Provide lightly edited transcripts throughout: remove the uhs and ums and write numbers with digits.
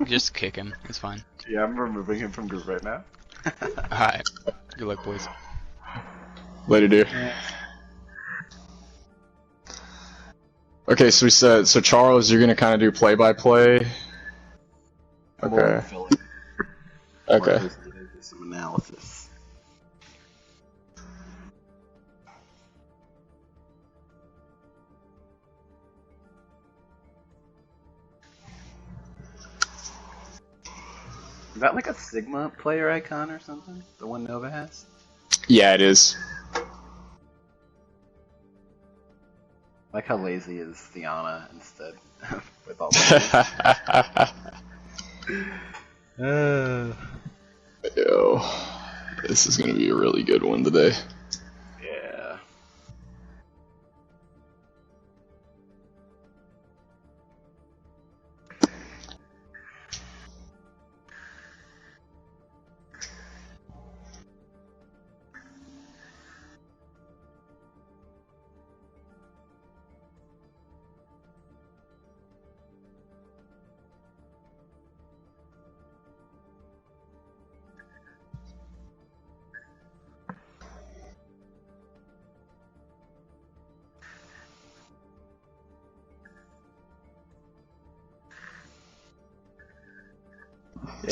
Just kick him. It's fine. Yeah, I'm removing him from group right now. Alright. Good luck, boys. Later, dear. Okay, so we said, so Charles, you're gonna kind of do play-by-play. Okay. Okay. Some analysis. Is that like a Sigma player icon or something? The one Nova has? Yeah, it is. Like how lazy is Theana instead with all the Yo, this is gonna be a really good one today. Yeah.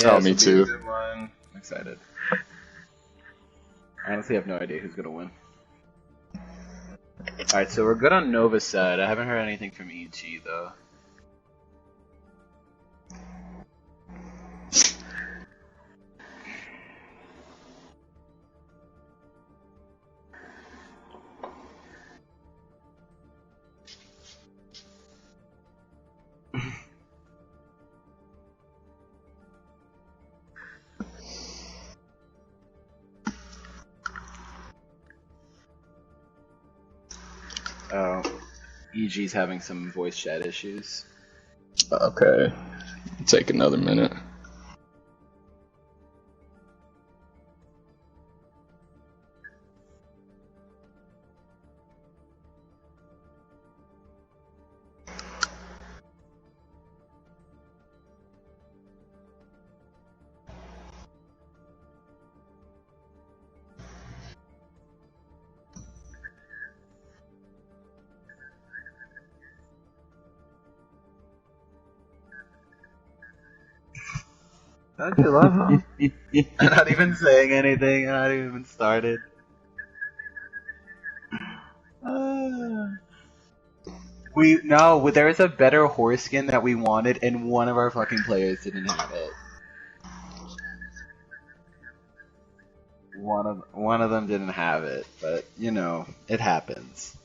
Oh, me too. I'm excited. I honestly have no idea who's gonna win. Alright, so we're good on Nova's side. I haven't heard anything from EG though. Oh, EG's having some voice chat issues. Okay. Take another minute. Don't you love him? Not even saying anything, not even started. There was a better horse skin that we wanted, and one of our fucking players didn't have it. One of them didn't have it, but you know, it happens.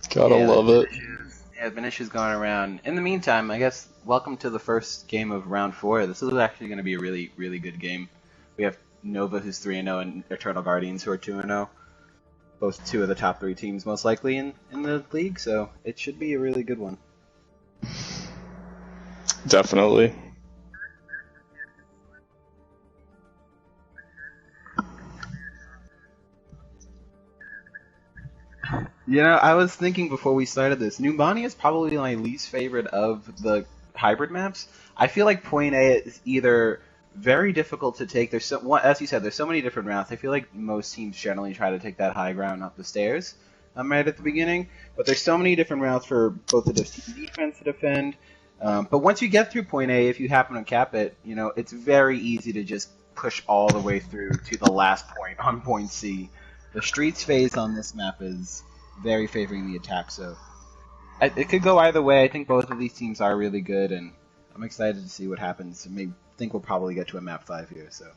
Gotta love it. Yeah, been issues going around. In the meantime, I guess welcome to the first game of round 4. This is actually going to be a really, really good game. We have Nova, who's 3-0, and Eternal Guardians, who are 2-0. Both two of the top 3 teams, most likely, in the league, so it should be a really good one. Definitely. You know, I was thinking before we started this, Numbani is probably my least favorite of the hybrid maps. I feel like Point A is either very difficult to take. There's as you said, there's so many different routes. I feel like most teams generally try to take that high ground up the stairs right at the beginning. But there's so many different routes for both the defense to defend. But once you get through Point A, if you happen to cap it, you know, it's very easy to just push all the way through to the last point on Point C. The streets phase on this map is very favoring the attack, so it could go either way. I think both of these teams are really good, and I'm excited to see what happens. I think we'll probably get to a map 5 here, so.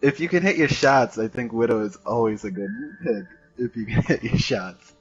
If you can hit your shots, I think Widow is always a good pick, if you can hit your shots.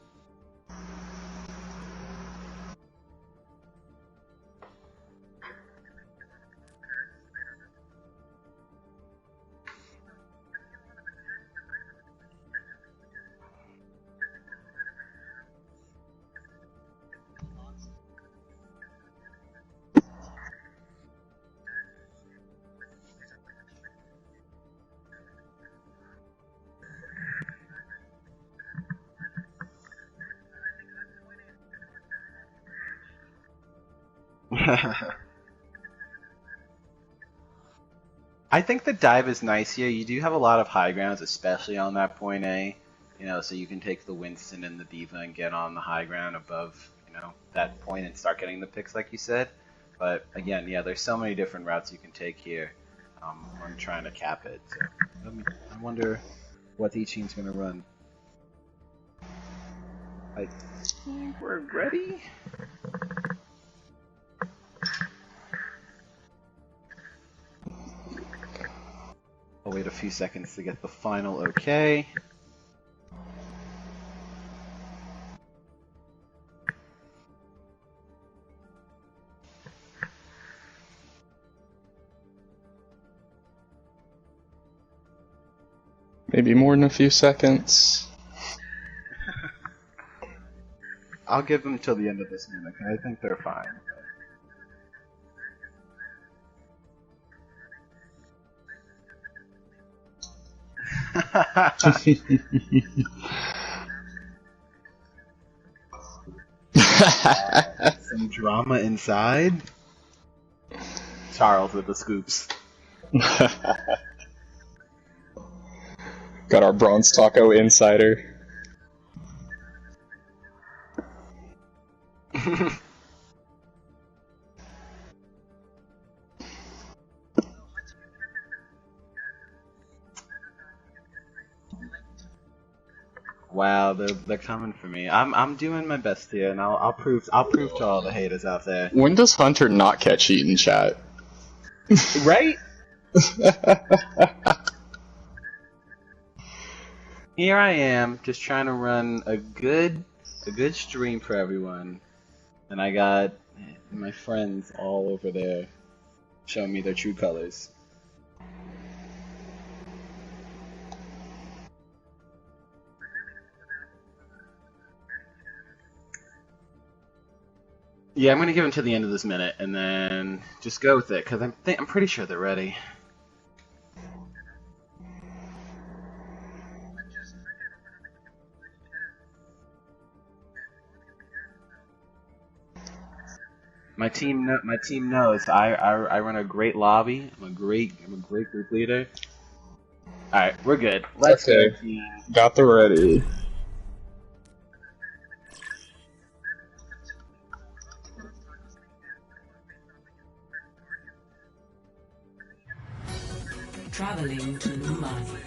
I think the dive is nice here. You do have a lot of high grounds, especially on that point A. You know, so you can take the Winston and the D.Va and get on the high ground above, you know, that point and start getting the picks like you said. But again, yeah, there's so many different routes you can take here. I'm trying to cap it. So I wonder what each team's gonna run. I think we're ready. I'll wait a few seconds to get the final okay. Maybe more than a few seconds. I'll give them till the end of this minute, because I think they're fine. Some drama inside. Charles with the scoops. Got our Bronze Taco insider. Wow, they're coming for me. I'm doing my best here, and I'll prove to all the haters out there. When does Hunter not catch heat in chat? Right? Here I am, just trying to run a good stream for everyone, and I got my friends all over there showing me their true colors. Yeah, I'm gonna give them to the end of this minute, and then just go with it, because I'm pretty sure they're ready. My team knows I run a great lobby. I'm a great group leader. All right, we're good. Let's go, team. Got the ready. Traveling to Lumani.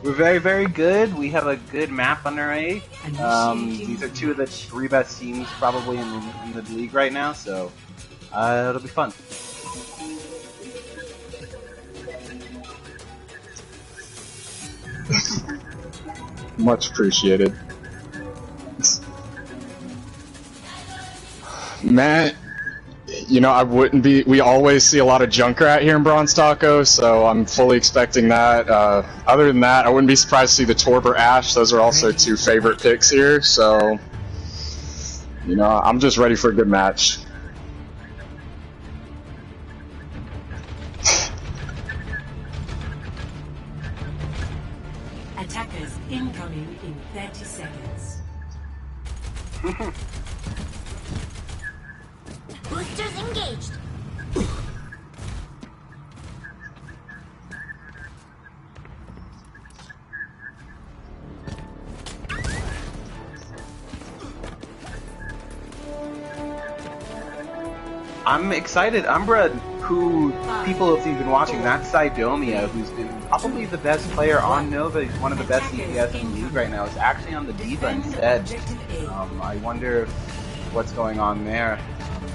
We're very good. We have a good map underway. These are two of the three best teams probably in the league right now, so it'll be fun. Much appreciated. Matt, you know, I wouldn't be. We always see a lot of Junkrat here in Bronze Taco, so I'm fully expecting that. Other than that, I wouldn't be surprised to see the Torber Ash. Those are also two favorite picks here, so you know, I'm just ready for a good match. Attackers incoming in 30 seconds. Boosters engaged. I'm excited. Umbra, who people have been watching, that's Sidomia, who's been probably the best player on Nova. He's one of the best DPS in the league right now. Is actually on the D.Va instead. I wonder what's going on there.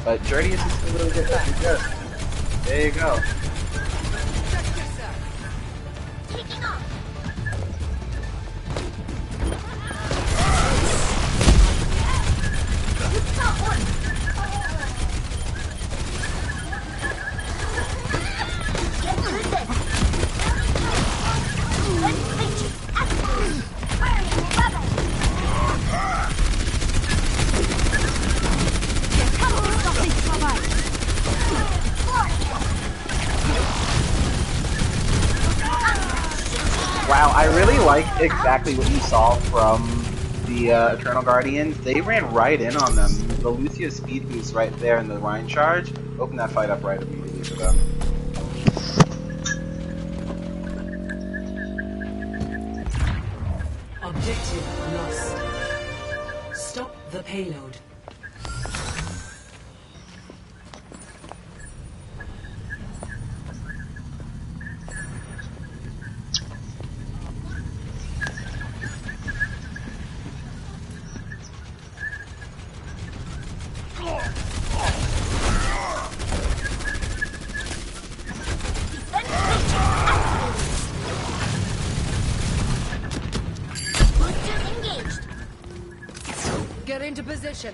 But Jordius is a little bit good. There you go. Kicking off. Get through this. Let's finish it. Firing weapon. Wow, I really like exactly what you saw from the Eternal Guardians, they ran right in on them. The Lucio speed boost right there and the Rhine charge opened that fight up right immediately for them. Objective lost. Stop the payload. Get into position.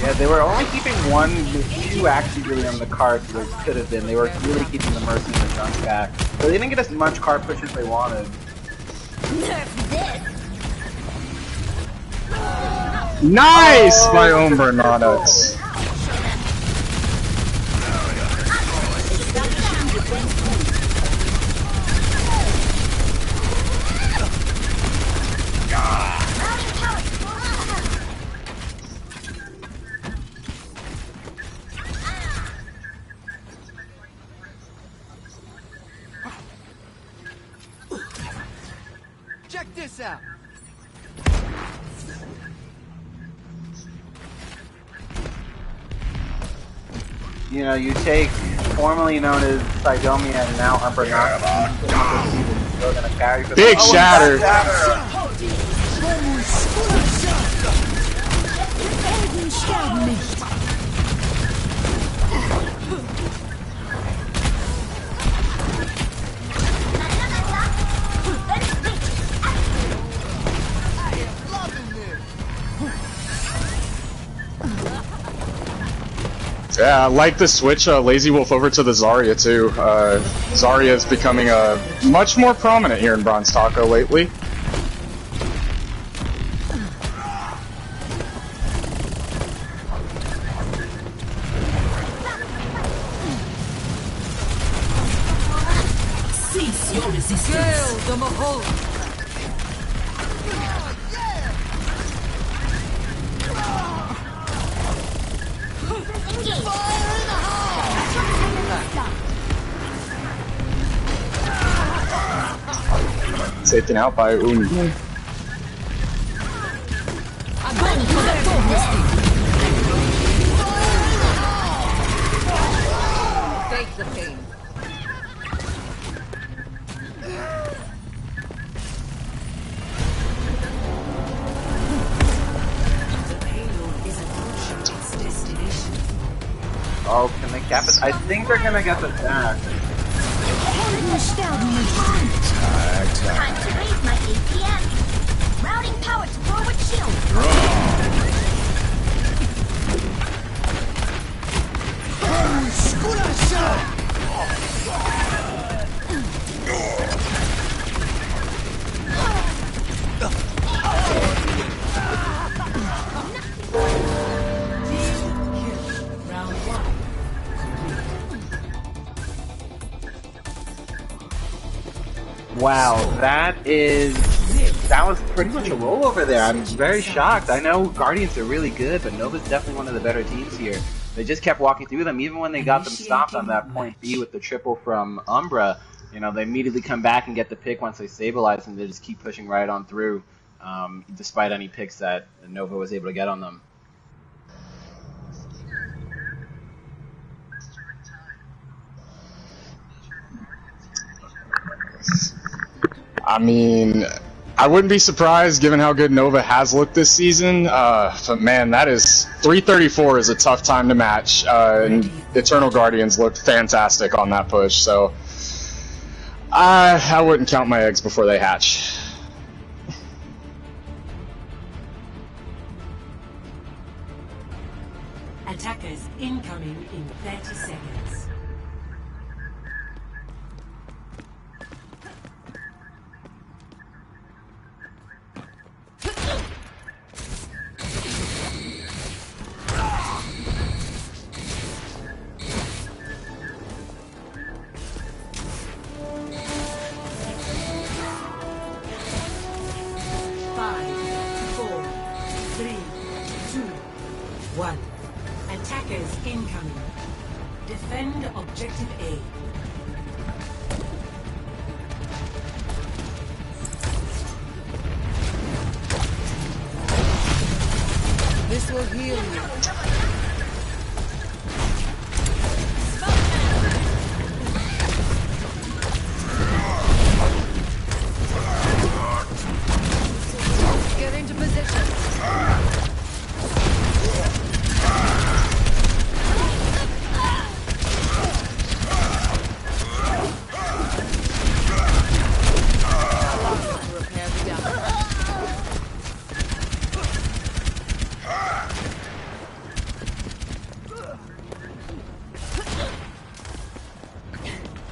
Yeah, they were only keeping two actually really on the cart. There could have been. They were really keeping the Mercy and the Junk back. So they didn't get as much cart push as they wanted. Nice by Umbranauts. Check this out. You know, you take formerly known as Cydomia and now Umbranauts. Still gonna carry for Big shatter. Yeah, I like the switch Lazy Wolf over to the Zarya too. Zarya is becoming much more prominent here in Bronze Taco lately. Cease your resistance. Hail the Mahal. Taken out by Uni. Take the pain. The payload is approaching its destination. Oh, can they cap it? I think they're gonna get the back. Time to raise my APM. Routing power to forward shield. Round one. Wow, that was pretty much a rollover there. I'm very shocked. I know Guardians are really good, but Nova's definitely one of the better teams here. They just kept walking through them, even when they got them stopped on that point B with the triple from Umbra. You know, they immediately come back and get the pick once they stabilize, and they just keep pushing right on through, despite any picks that Nova was able to get on them. I mean, I wouldn't be surprised given how good Nova has looked this season. But man, that is 334 is a tough time to match. And Eternal Guardians looked fantastic on that push. So I wouldn't count my eggs before they hatch. Attackers incoming in 30 seconds. Objective A. This will heal you. Get into position. Repair the damage.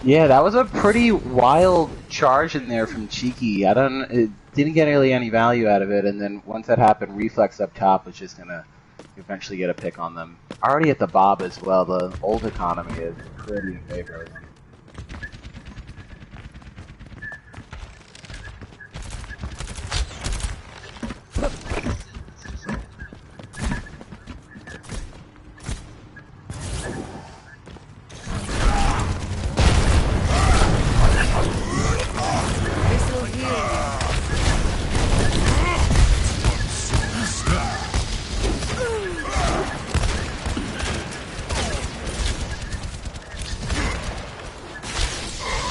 Yeah, that was a pretty wild charge in there from Cheeky. It didn't get really any value out of it, and then once that happened, Reflex up top was just gonna eventually get a pick on them. Already at the Bob as well, the old economy is pretty in favor of them. This will heal you.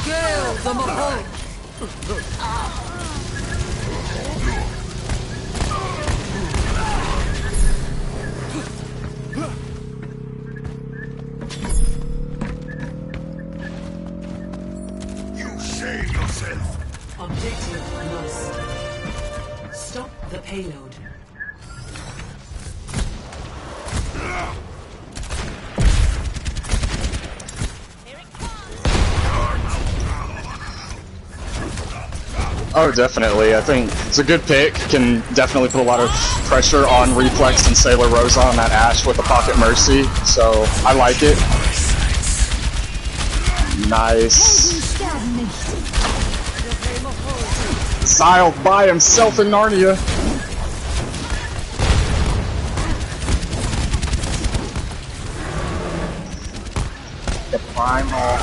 Gale the Mahal. Objective lost. Stop the payload. Oh, definitely. I think it's a good pick. Can definitely put a lot of pressure on Reflex and Sailor Rosa on that Ashe with the Pocket Mercy. So I like it. Nice. Exiled by himself in Narnia. The primal.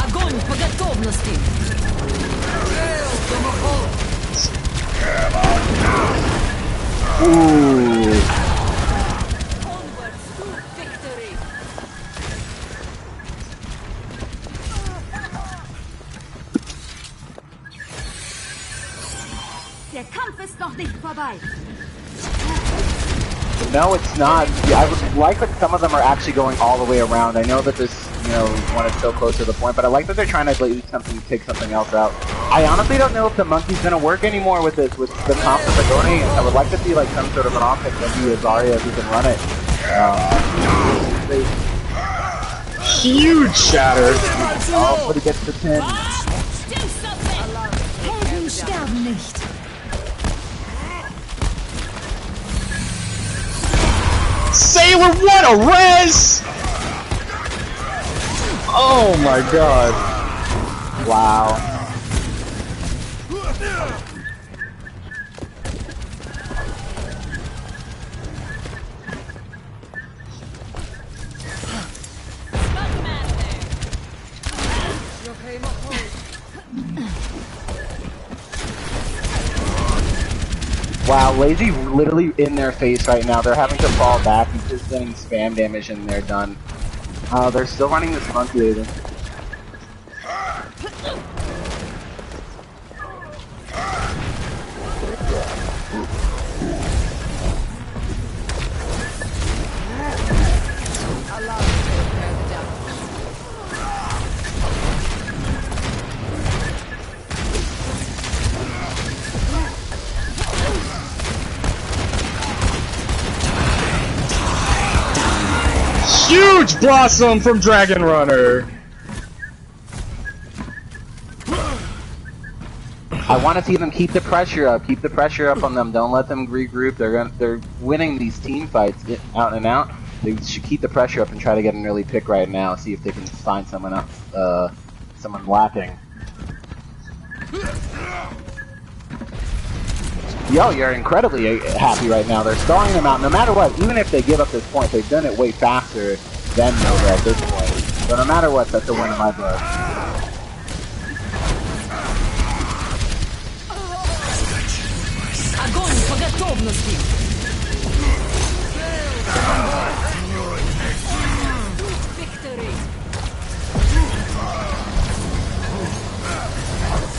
Огонь по готовности. Gale the Mahal. Ooh. Onwards to victory. Der Kampf ist noch nicht vorbei. No, it's not. Yeah, I would like that some of them are actually going all the way around. I know that this, one is so close to the point, but I like that they're trying to do something, take something else out. I honestly don't know if the monkey's gonna work anymore with this, with the comp that they're going. I would like to see like some sort of an offense, maybe Azaria who can run it. Huge shatter. Oh, but he gets the 10. Helden sterben nicht. Sailor, what a res! Oh my god. Wow. Wow, Lazy literally in their face right now. They're having to fall back. He's just getting spam damage and they're done. They're still running this monkey laser. Allow me to repair the damage. Huge blossom from Dragon Runner. I want to see them keep the pressure up. Keep the pressure up on them. Don't let them regroup. They're winning these team fights out and out. They should keep the pressure up and try to get an early pick right now. See if they can find someone else, someone lacking. Yo, you're incredibly happy right now. They're stalling them out. No matter what, even if they give up this point, they've done it way faster than Nova at this point. So no matter what, that's a win in my book. Огонь по готовности! Victory!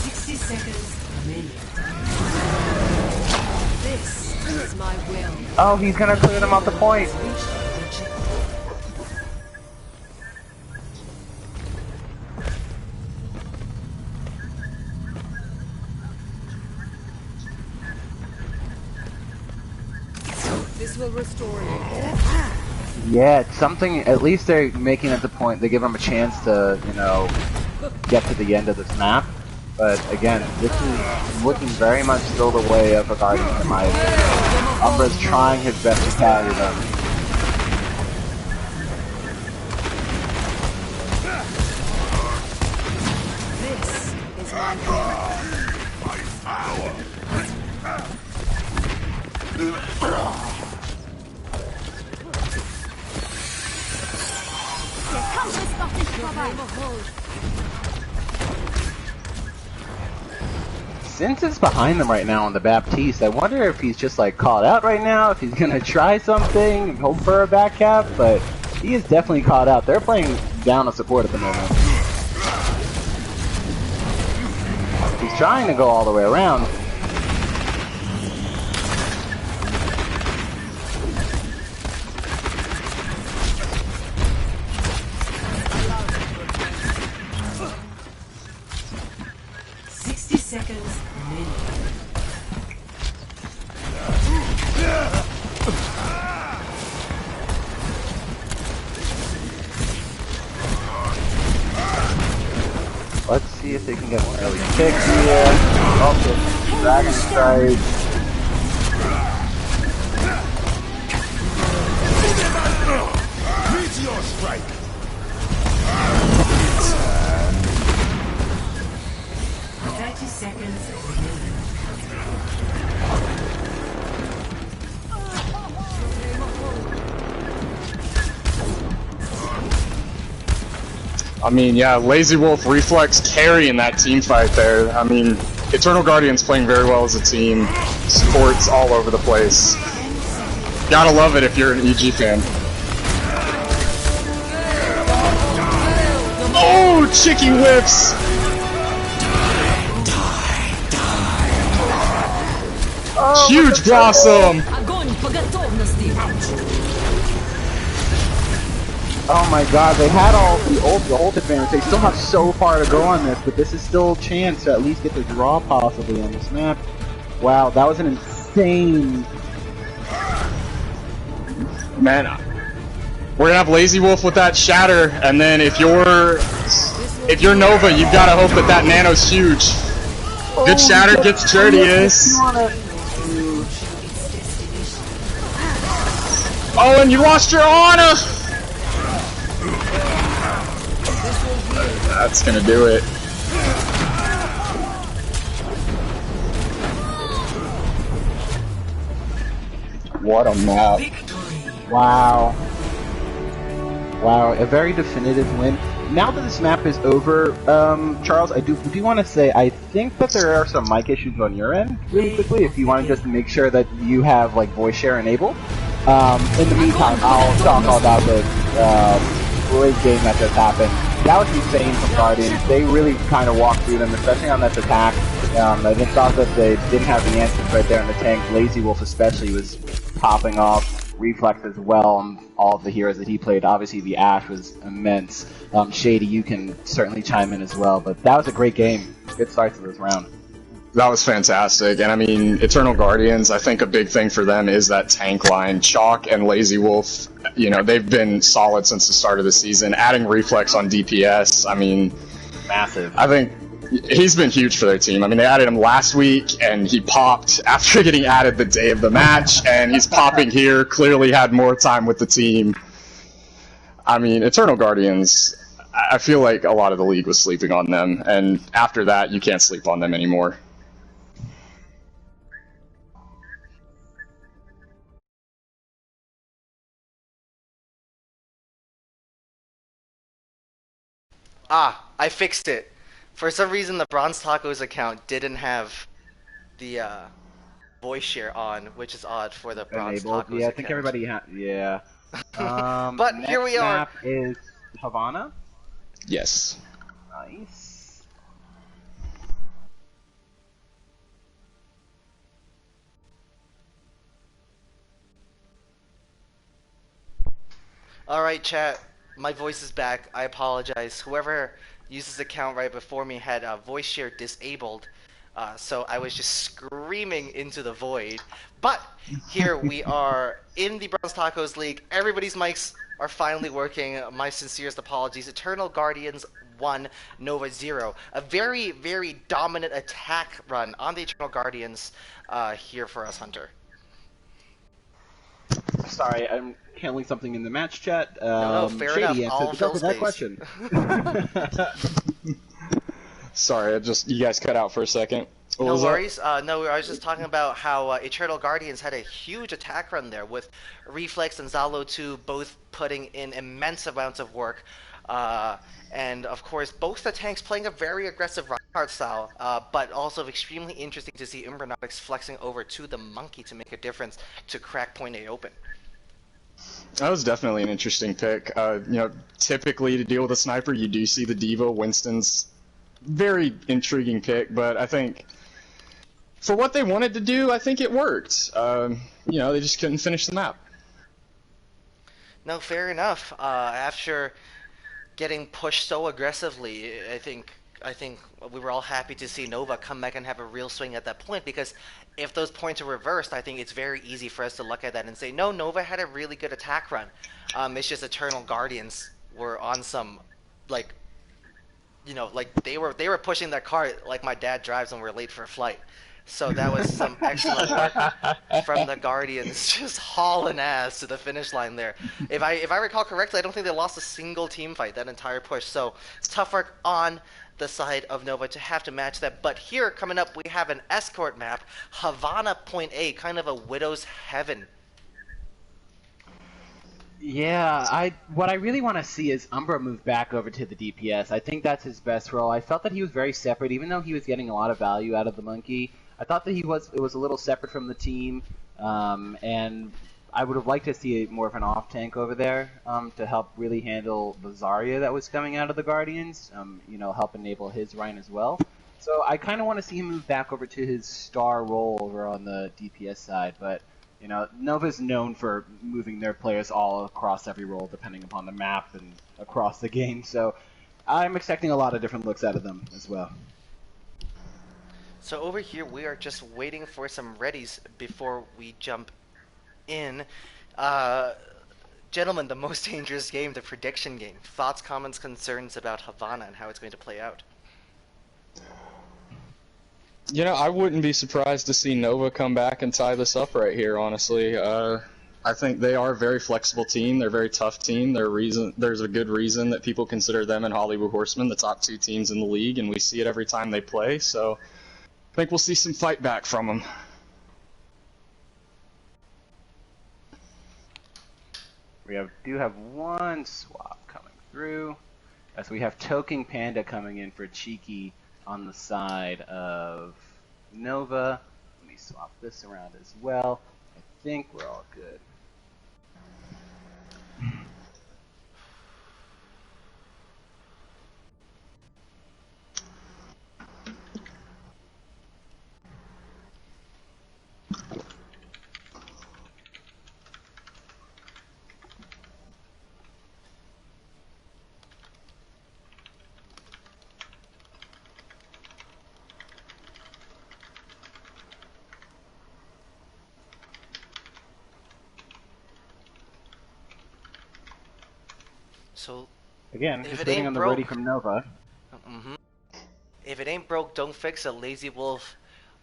60 seconds remaining. This is my will. Oh, he's gonna clear them off the point. This will restore you. Yeah, it's something. At least they're making it the point. They give them a chance to, you know, get to the end of this map. But again, this is looking very much still the way of a Guardian in my opinion. Umbra's trying his best to carry them. This is my will. Since it's behind them right now on the Baptiste, I wonder if he's just like caught out right now, if he's gonna try something, hope for a back cap, but he is definitely caught out. They're playing down a support at the moment. He's trying to go all the way around. Seconds remaining. Let's see if they can get one early kick here. Okay, Dragon Strike. Meteor Strike! 30 seconds remaining. I mean, yeah, Lazy Wolf, Reflex carrying that team fight there. I mean, Eternal Guardian's playing very well as a team. Supports all over the place. Gotta love it if you're an EG fan. Oh, Chicky Whips! Huge Blossom! Огонь по готовности! Oh my god, they had all the ult advantage. They still have so far to go on this, but this is still a chance to at least get the draw possibly on this map. Wow, that was an insane... Man, we're gonna have Lazy Wolf with that Shatter, and then if you're Nova, you've gotta hope that that Nano's huge. Good Shatter gets Journeus. Oh, and you lost your Ana! That's gonna do it. What a map. Wow. Wow, a very definitive win. Now that this map is over, Charles, I do want to say, I think that there are some mic issues on your end, really quickly, if you want to just make sure that you have, like, voice share enabled. In the meantime, I'll talk all about the great game that just happened. That was insane from Guardians. They really kind of walked through them, especially on that attack. I just thought that they didn't have the answers right there in the tank. Lazy Wolf especially was popping off. Reflex as well, and all of the heroes that he played. Obviously, the Ashe was immense. Shady, you can certainly chime in as well, but that was a great game. Good start to this round. That was fantastic, and I mean, Eternal Guardians, I think a big thing for them is that tank line. Chalk and Lazy Wolf, you know, they've been solid since the start of the season. Adding Reflex on DPS, I mean... Massive. I think he's been huge for their team. I mean, they added him last week, and he popped after getting added the day of the match, and he's popping here, clearly had more time with the team. I mean, Eternal Guardians, I feel like a lot of the league was sleeping on them, and after that, you can't sleep on them anymore. I fixed it. For some reason, the Bronze Tacos account didn't have the voice share on, which is odd for the Bronze Enabled. Tacos Yeah, I think account. everybody yeah. But here Next we are. map is Havana. Yes. Nice. Alright, chat. My voice is back. I apologize. Whoever used this account right before me had voice share disabled. So I was just screaming into the void. But here we are in the Bronze Tacos League. Everybody's mics are finally working. My sincerest apologies. Eternal Guardians 1, Nova 0. A very, very dominant attack run on the Eternal Guardians here for us, Hunter. Sorry, I'm handling something in the match chat. No, fair Shady enough. All answered the fill that space. question. Sorry, you guys cut out for a second. What No was that? worries. No, I was just talking about how Eternal Guardians had a huge attack run there with Reflex and Zalo 2 both putting in immense amounts of work. And of course, both the tanks playing a very aggressive Reinhardt style, but also extremely interesting to see Umbronautics flexing over to the Monkey to make a difference to crack Point A open. That was definitely an interesting pick. Typically to deal with a sniper, you do see the D.Va. Winston's very intriguing pick, but I think for what they wanted to do, I think it worked. They just couldn't finish the map. No, fair enough. After getting pushed so aggressively, I think we were all happy to see Nova come back and have a real swing at that point, because if those points are reversed, I think it's very easy for us to look at that and say, no, Nova had a really good attack run. It's just Eternal Guardians were on some, like they were pushing that cart like my dad drives when we're late for a flight. So that was some excellent work from the Guardians, just hauling ass to the finish line there. If I recall correctly, I don't think they lost a single team fight that entire push. So tough work on the side of Nova to have to match that. But here, coming up, we have an escort map, Havana Point A, kind of a widow's heaven. Yeah, what I really want to see is Umbra move back over to the DPS. I think that's his best role. I felt that he was very separate, even though he was getting a lot of value out of the Monkey. I thought that it was a little separate from the team, and I would have liked to see more of an off tank over there to help really handle the Zarya that was coming out of the Guardians. Help enable his Rhine as well. So I kind of want to see him move back over to his star role over on the DPS side, but Nova's known for moving their players all across every role depending upon the map and across the game, so I'm expecting a lot of different looks out of them as well. So over here, we are just waiting for some readies before we jump in. Gentlemen, the most dangerous game, the prediction game. Thoughts, comments, concerns about Havana and how it's going to play out? I wouldn't be surprised to see Nova come back and tie this up right here, honestly. I think they are a very flexible team. They're a very tough team. There's a good reason that people consider them and Hollywood Horsemen the top two teams in the league, and we see it every time they play. So I think we'll see some fight back from them. We do have one swap coming through, as we have Toking Panda coming in for Cheeky on the side of Nova. Let me swap this around as well. I think we're all good. So Again, if just it waiting ain't on the broke, ready from Nova. If it ain't broke, don't fix it. Lazy Wolf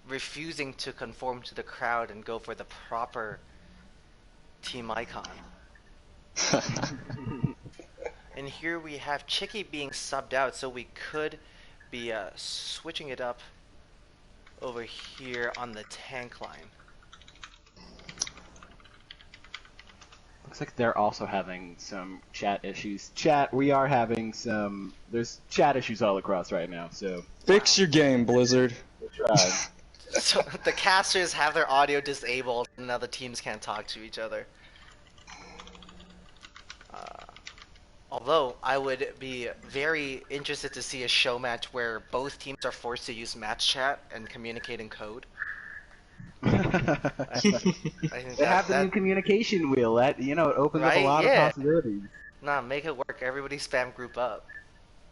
refusing to conform to the crowd and go for the proper team icon. And here we have Chicky being subbed out, so we could be switching it up over here on the tank line. Looks like they're also having some chat issues. Chat, we are having some. There's chat issues all across right now, so Fix your game, Blizzard. we'll try. So the casters have their audio disabled, and now the teams can't talk to each other. Although I would be very interested to see a show match where both teams are forced to use match chat and communicate in code. I think They have the new communication wheel. That it opens up Right? a lot Yeah. of possibilities. Nah, make it work. Everybody spam group up.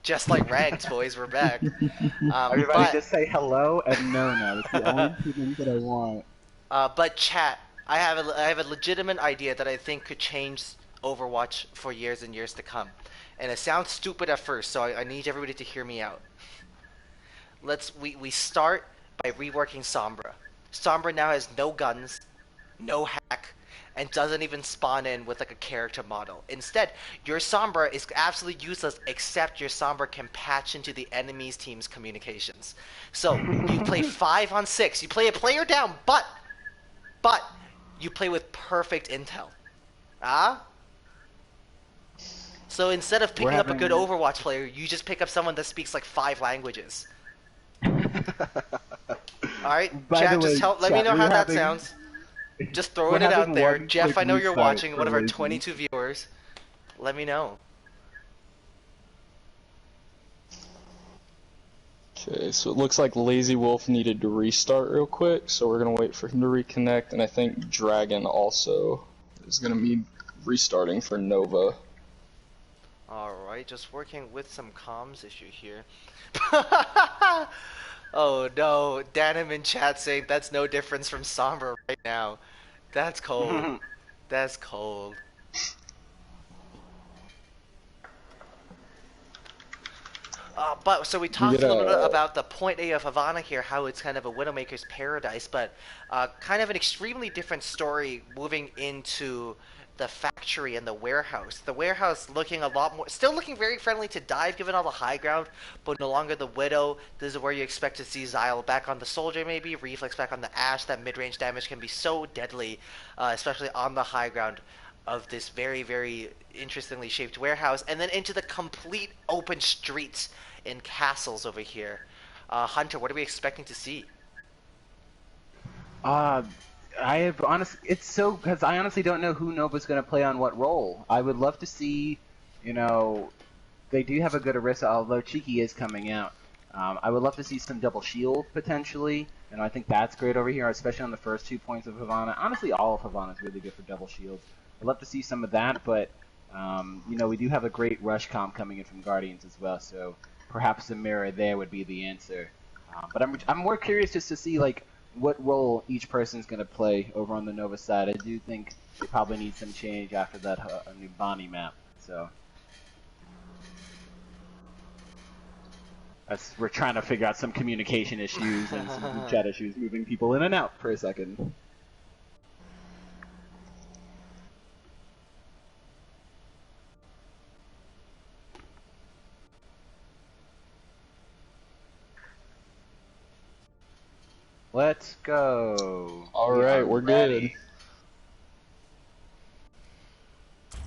Just like Rags, boys, we're back. Everybody But, just say hello and no now. That's the only two things that I want. but chat, I have a legitimate idea that I think could change Overwatch for years and years to come. And it sounds stupid at first, so I need everybody to hear me out. We start by reworking Sombra. Sombra now has no guns, no hack, and doesn't even spawn in with like a character model. Instead, your Sombra is absolutely useless except your Sombra can patch into the enemy's team's communications. So you play 5 on 6. You play a player down, but you play with perfect intel. So instead of picking up a good Overwatch player, you just pick up someone that speaks like 5 languages. Alright, By chat, the just way, let me chat, know we're how that having- sounds. Just throwing we're it out having there. one Jeff, quick I know you're restart watching, for one of our Lazy. 22 viewers. Let me know. Okay, so it looks like Lazy Wolf needed to restart real quick, so we're gonna wait for him to reconnect, and I think Dragon also is gonna be restarting for Nova. Alright, just working with some comms issue here. Oh no, Danim in chat saying that's no difference from Sombra right now. That's cold. That's cold. But so we talked a little bit about the point A of Havana here, how it's kind of a Widowmaker's paradise, but kind of an extremely different story moving into the factory and the warehouse. The warehouse looking a lot more, still looking very friendly to Dive given all the high ground, but no longer the Widow. This is where you expect to see Xyle back on the Soldier maybe, Reflex back on the Ashe. That mid-range damage can be so deadly, especially on the high ground of this very, very interestingly shaped warehouse, and then into the complete open streets and castles over here. Hunter, what are we expecting to see? It's so because I honestly don't know who Nova's going to play on what role. I would love to see, they do have a good Orisa, although Cheeky is coming out. I would love to see some double shield potentially, and I think that's great over here, especially on the first 2 points of Havana. Honestly, all of Havana is really good for double shields. I'd love to see some of that, but we do have a great rush comp coming in from Guardians as well, so perhaps the mirror there would be the answer. But I'm more curious just to see what role each person is going to play over on the Nova side. I do think they probably need some change after that new Bonnie map. So we're trying to figure out some communication issues and some group chat issues, moving people in and out for a second. Let's go. Alright, we're ready. good.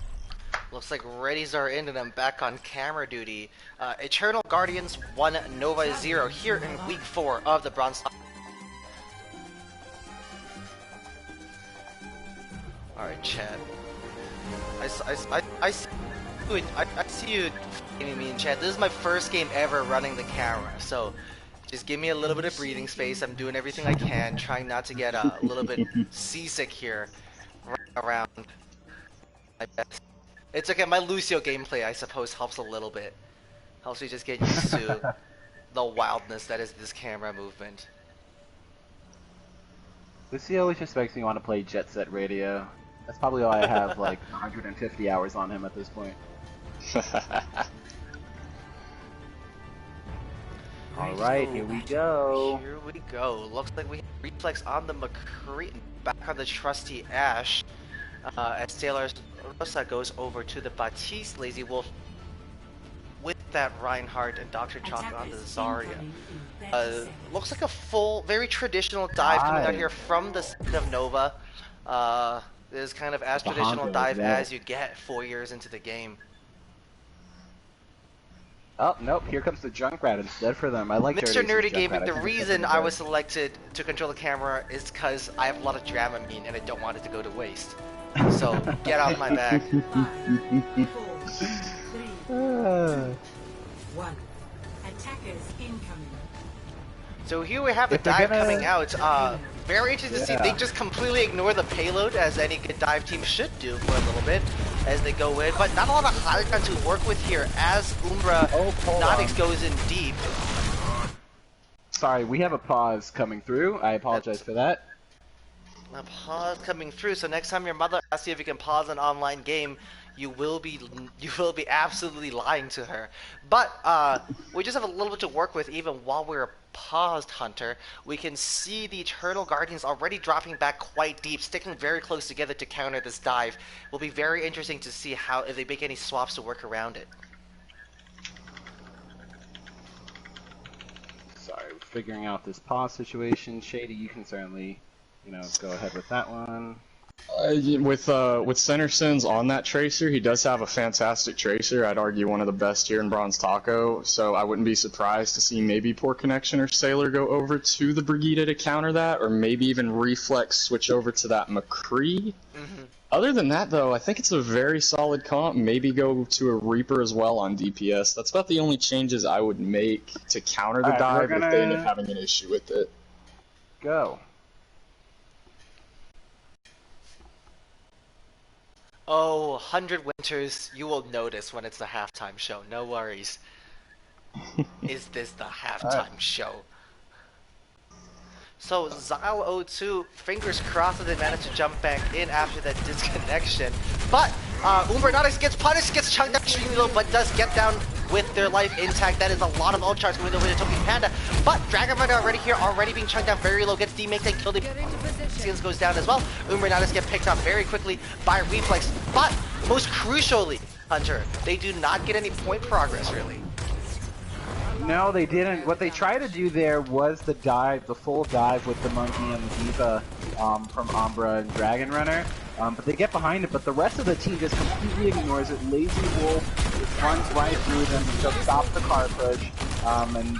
Looks like readies are in and I'm back on camera duty. Eternal Guardians 1, Nova 0 here in week 4 of the Bronze. Alright, chat. I see you f***ing me in chat. This is my first game ever running the camera, so just give me a little bit of breathing space. I'm doing everything I can, trying not to get a little bit seasick here around my best. It's okay, my Lucio gameplay I suppose helps a little bit. Helps me just get used to the wildness that is this camera movement. Lucio always just makes me want to play Jet Set Radio. That's probably why I have 150 hours on him at this point. Alright, here we go. Here we go. Looks like we have Reflex on the McCree, back on the trusty Ashe. As Taylor Rosa goes over to the Baptiste Lazy Wolf with that Reinhardt and Dr. Chocolate on the Zarya. Looks like a full, very traditional dive coming out here from the side of Nova. It is kind of as The traditional Hanzo dive as well. as you get 4 years into the game. Oh, nope, here comes the Junkrat instead for them. I like Mr. Nerdy Junkrat. Gaming, I the think it's reason something I good. was selected to control the camera is because I have a lot of Dramamine and I don't want it to go to waste. So, get off my back. 5, 4, 3, 1. Attackers incoming. So here we have the If they're dive gonna- coming out. Very interesting to see. Yeah. They just completely ignore the payload, as any good dive team should do for a little bit, as they go in. But not a lot of high ground to work with here, as Umbra Oh, hold Nodix on. goes in deep. Sorry, we have a pause coming through. I apologize for that. A pause coming through. So next time your mother asks you if you can pause an online game, you will be absolutely lying to her. But we just have a little bit to work with even while we're paused, Hunter. We can see the Eternal Guardians already dropping back quite deep, sticking very close together to counter this dive. Will be very interesting to see how if they make any swaps to work around it. Sorry, we're figuring out this pause situation. Shady, you can certainly, go ahead with that one. With Center Sins on that Tracer, he does have a fantastic Tracer. I'd argue one of the best here in Bronze Taco, so I wouldn't be surprised to see maybe Poor Connection or Sailor go over to the Brigida to counter that, or maybe even Reflex switch over to that McCree. Other than that, though, I think it's a very solid comp. Maybe go to a Reaper as well on DPS. That's about the only changes I would make to counter the Alright, dive we're if they end up gonna- having an issue with it. Go. Oh, 100 Winters, you will notice when it's the halftime show. No worries. Is this the halftime show? So, Zyle02, fingers crossed that they managed to jump back in after that disconnection. But, Umbra Nodix gets punished, gets chunked down extremely low, but does get down with their life intact. That is a lot of ult charge going over to Toki Panda. But, Dragon Rider already here, already being chunked down very low, gets demaked and killed. Get into position. Skins goes down as well. Umbra Nodix get picked up very quickly by Reflex. But, most crucially, Hunter, they do not get any point progress, really. No, they didn't. What they tried to do there was the dive, the full dive with the Monkey and the Diva from Umbra and Dragon Runner. But they get behind it, but the rest of the team just completely ignores it. Lazy Wolf just runs right through them, just stops the car push, and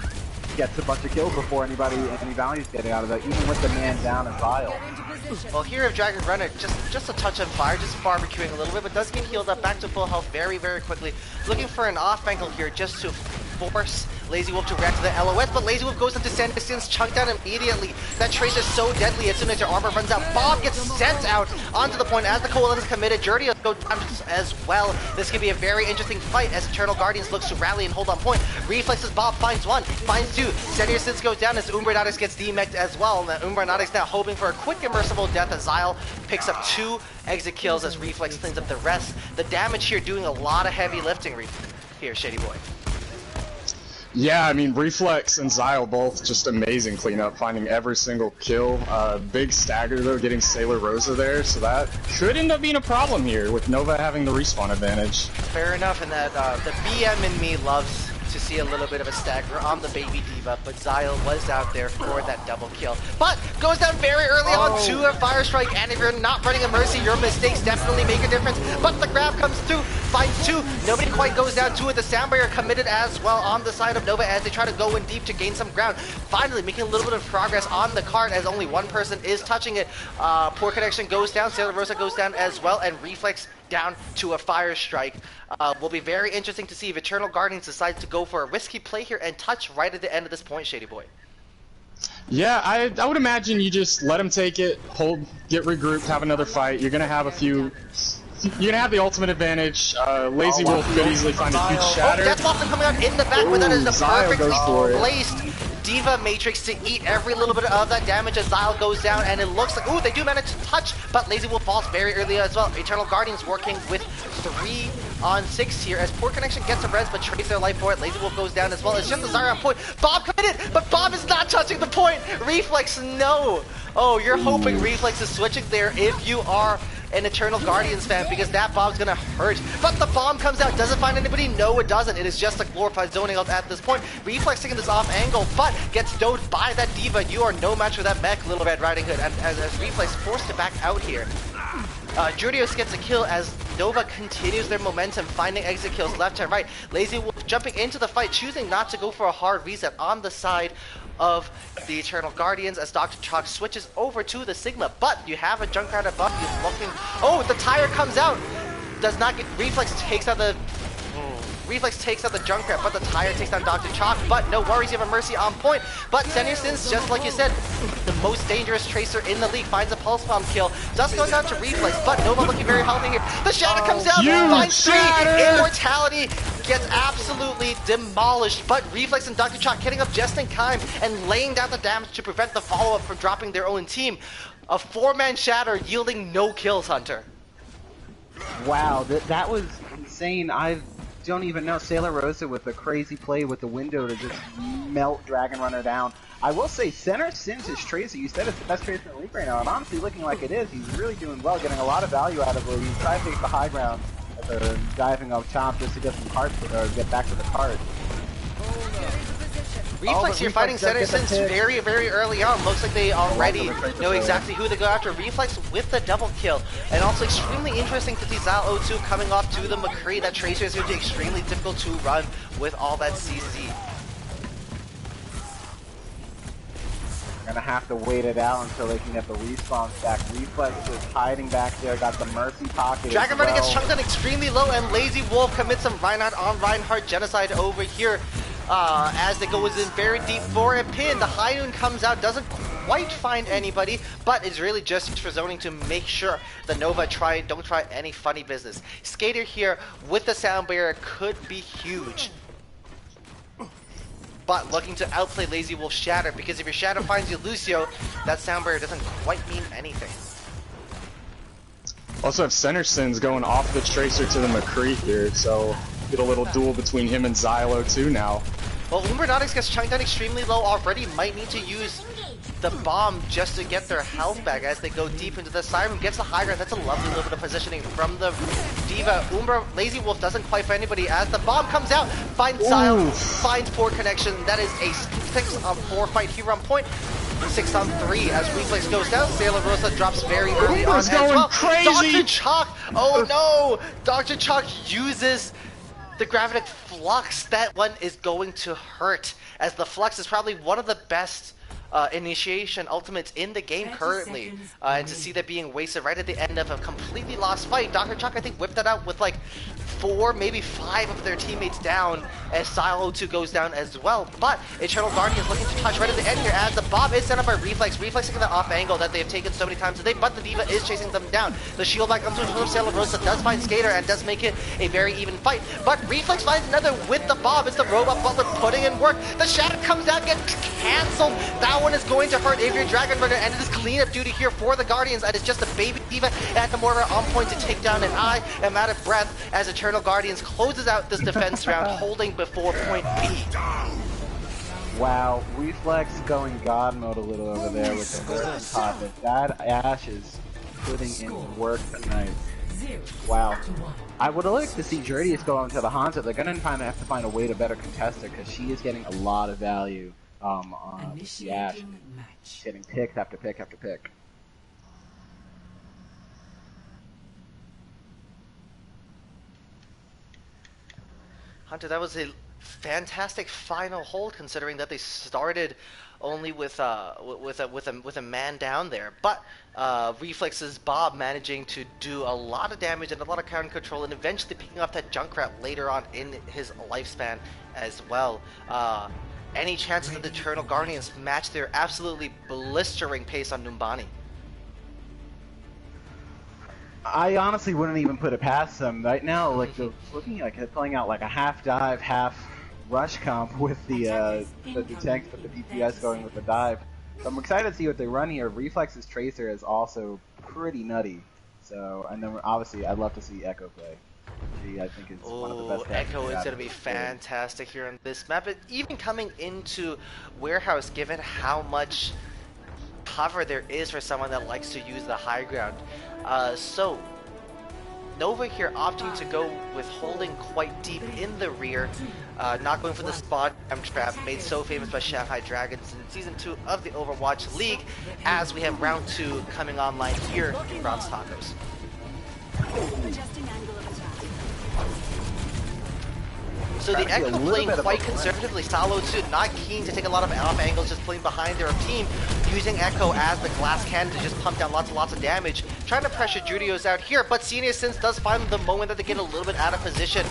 gets a bunch of kills before any values getting out of it, even with the man down and Vile. Get into position. Well, here if Dragon Runner just a touch on fire, just barbecuing a little bit, but does get healed up back to full health very, very quickly. Looking for an off angle here just to force Lazy Wolf to react to the LOS, but Lazy Wolf goes into Sanderson's chunked down immediately. That Trace is so deadly as soon as your armor runs out. Bob gets sent out onto the point as the Coalition is committed. Journey go down as well. This could be a very interesting fight as Eternal Guardians looks to rally and hold on point. Reflexes Bob finds one, finds two. Sanderson's goes down as Umbra Nodix gets demeched as well. And Umbra Nodix now hoping for a quick and merciful death as Zyle picks up 2 exit kills as Reflex cleans up the rest. The damage here doing a lot of heavy lifting here, Shady Boy. Yeah, I mean, Reflex and Zyle both just amazing cleanup, finding every single kill. Big stagger, though, getting Sailor Rosa there, so that could end up being a problem here, with Nova having the respawn advantage. Fair enough, and that the BM in me loves to see a little bit of a stagger on the baby Diva, but Zyle was out there for that double kill. But goes down very early on to a Fire Strike, and if you're not running a Mercy, your mistakes definitely make a difference. But the grab comes through, finds 2, nobody quite goes down to it. The Soundbarrier committed as well on the side of Nova as they try to go in deep to gain some ground. Finally making a little bit of progress on the cart as only one person is touching it. Poor Connection goes down, Sailor Rosa goes down as well, and Reflex down to a Fire Strike. Will be very interesting to see if Eternal Guardians decide to go for a risky play here and touch right at the end of this point, Shady Boy. Yeah, I would imagine you just let him take it, hold, get regrouped, have another fight. You're gonna have you're gonna have the ultimate advantage. Lazy Wolf could easily find a huge shatter. Death Blossom coming out in the back, but that is the Zyle perfectly goes for it. placed Diva Matrix to eat every little bit of that damage as Zyle goes down, and it looks like, ooh, they do manage to touch, but Lazy Wolf falls very early as well. Eternal Guardians working with 3 on 6 here as Poor Connection gets a res but trades their life for it. Lazy Wolf goes down as well. It's just a Zarya on point. Bob committed, but Bob is not touching the point. Reflex, no. Oh, you're hoping Reflex is switching there if you are an Eternal Guardians fan, because that bomb's gonna hurt. But the bomb comes out. Does it find anybody? No, it doesn't. It is just a glorified zoning out at this point. Reflex taking this off angle, but gets dodged by that D.Va. You are no match for that mech, Little Red Riding Hood, and as Reflex forced to back out here. Jurios gets a kill as Nova continues their momentum, finding exit kills left and right. Lazy Wolf jumping into the fight, choosing not to go for a hard reset on the side of the Eternal Guardians as Dr. Chalk switches over to the Sigma. But you have a Junkrat above you looking. Oh, the tire comes out. Does not get. Reflex takes out the Junkrat, but the tire takes down Dr. Chalk. But no worries, you have a Mercy on point. But Senersons, just like you said, the most dangerous tracer in the league, finds a Pulse Bomb kill. Just goes out to Reflex, but Nova looking very healthy here. The Shatter comes out, finds 3. Immortality gets absolutely demolished, but Reflex and Dr. Chalk hitting up just in time and laying down the damage to prevent the follow-up from dropping their own team. A 4-man Shatter yielding no kills, Hunter. Wow, that was insane. I don't even know. Sailor Rosa with a crazy play with the window to just melt Dragon Runner down. I will say, Senersons is Tracer. You said it's the best Tracer in the league right now, and honestly looking like it is. He's really doing well, getting a lot of value out of it. He's trying to take the high ground, diving off top just to get some carts, or get back to the cart. Reflex here fighting Senersons very, very early on. Looks like they already know exactly who to go after. Reflex with the double kill. And also extremely interesting to see Zal02 coming off to the McCree. That Tracer is going to be extremely difficult to run with all that CC. Gonna have to wait it out until they can get the respawn back. Reflex is hiding back there, got the Mercy pocket. Dragon Runner gets chunked on extremely low, and Lazy Wolf commits some Reinhardt on Reinhardt genocide over here. As it goes in very deep for a pin. The High Noon comes out, doesn't quite find anybody, but it's really just for zoning to make sure the Nova don't try any funny business. Skater here with the sound barrier could be huge, but looking to outplay Lazy Wolf Shatter, because if your Shatter finds you Lucio, that sound barrier doesn't quite mean anything. Also have Senersons going off the Tracer to the McCree here, so get a little duel between him and Xylo2 now. Well, Umbernatics gets chunked down extremely low already, might need to use the bomb just to get their health back as they go deep into the Siren. Gets the high ground. That's a lovely little bit of positioning from the D.Va. Lazy Wolf doesn't quite find anybody as the bomb comes out. Finds Xylo, finds Poor Connection. That is a 6-on-4 fight here on point. 6-on-3 as Reflex goes down. Sailor Rosa drops very early on as well. Crazy. Dr. Chalk! Oh no! Dr. Chalk uses the Gravitic Flux. That one is going to hurt, as the Flux is probably one of the best initiation ultimates in the game currently, and to see that being wasted right at the end of a completely lost fight. Dr. Chalk, I think, whipped that out with like 4, maybe 5 of their teammates down as Xylo2 goes down as well. But Eternal Guardians looking to touch right at the end here as the bomb is set up by Reflex. Reflex taking the off angle that they have taken so many times today, but the D.Va is chasing them down. The shield back comes from Sailor Rosa, does find Skater and does make it a very even fight. But Reflex finds another with the bomb. It's the Robot Butler putting in work. The Shatter comes down, gets cancelled. That one is going to hurt if you're Dragon Runner, and it is cleanup duty here for the Guardians, and it's just a baby D.Va at the mortar on point to take down, and I am out of breath as Eternal Guardians closes out this defense round, holding before point B. Wow, Reflex going God mode a little over there with the first pocket. That Ashe is putting in work tonight. Wow. I would like to see Juridius go into the Hanzo. They're going to have to find a way to better contest her, because she is getting a lot of value on the Ashe. Getting pick after pick after pick. Hunter, that was a fantastic final hold, considering that they started only with a man down there. But Reflex's Bob managing to do a lot of damage and a lot of counter control, and eventually picking up that Junkrat later on in his lifespan as well. Any chance that the Eternal Guardians match their absolutely blistering pace on Numbani? I honestly wouldn't even put it past them right now. Like, they're looking like they're playing out like a half dive, half rush comp with the tanks, but the DPS going with the dive. So I'm excited to see what they run here. Reflex's Tracer is also pretty nutty. So, and then obviously I'd love to see Echo play. I think is one of the best. Echo is going to be fantastic here on this map. But even coming into Warehouse, given how much cover there is for someone that likes to use the high ground. So Nova here opting to go with holding quite deep in the rear, not going for the spot trap made so famous by Shanghai Dragons in Season 2 of the Overwatch League, as we have Round 2 coming online here in Bronze Tacos. So the Echo playing quite conservatively. Salo too, not keen to take a lot of off angles, just playing behind their team, using Echo as the glass cannon to just pump down lots and lots of damage, trying to pressure Judios out here, but Senior Sins does find the moment that they get a little bit out of position.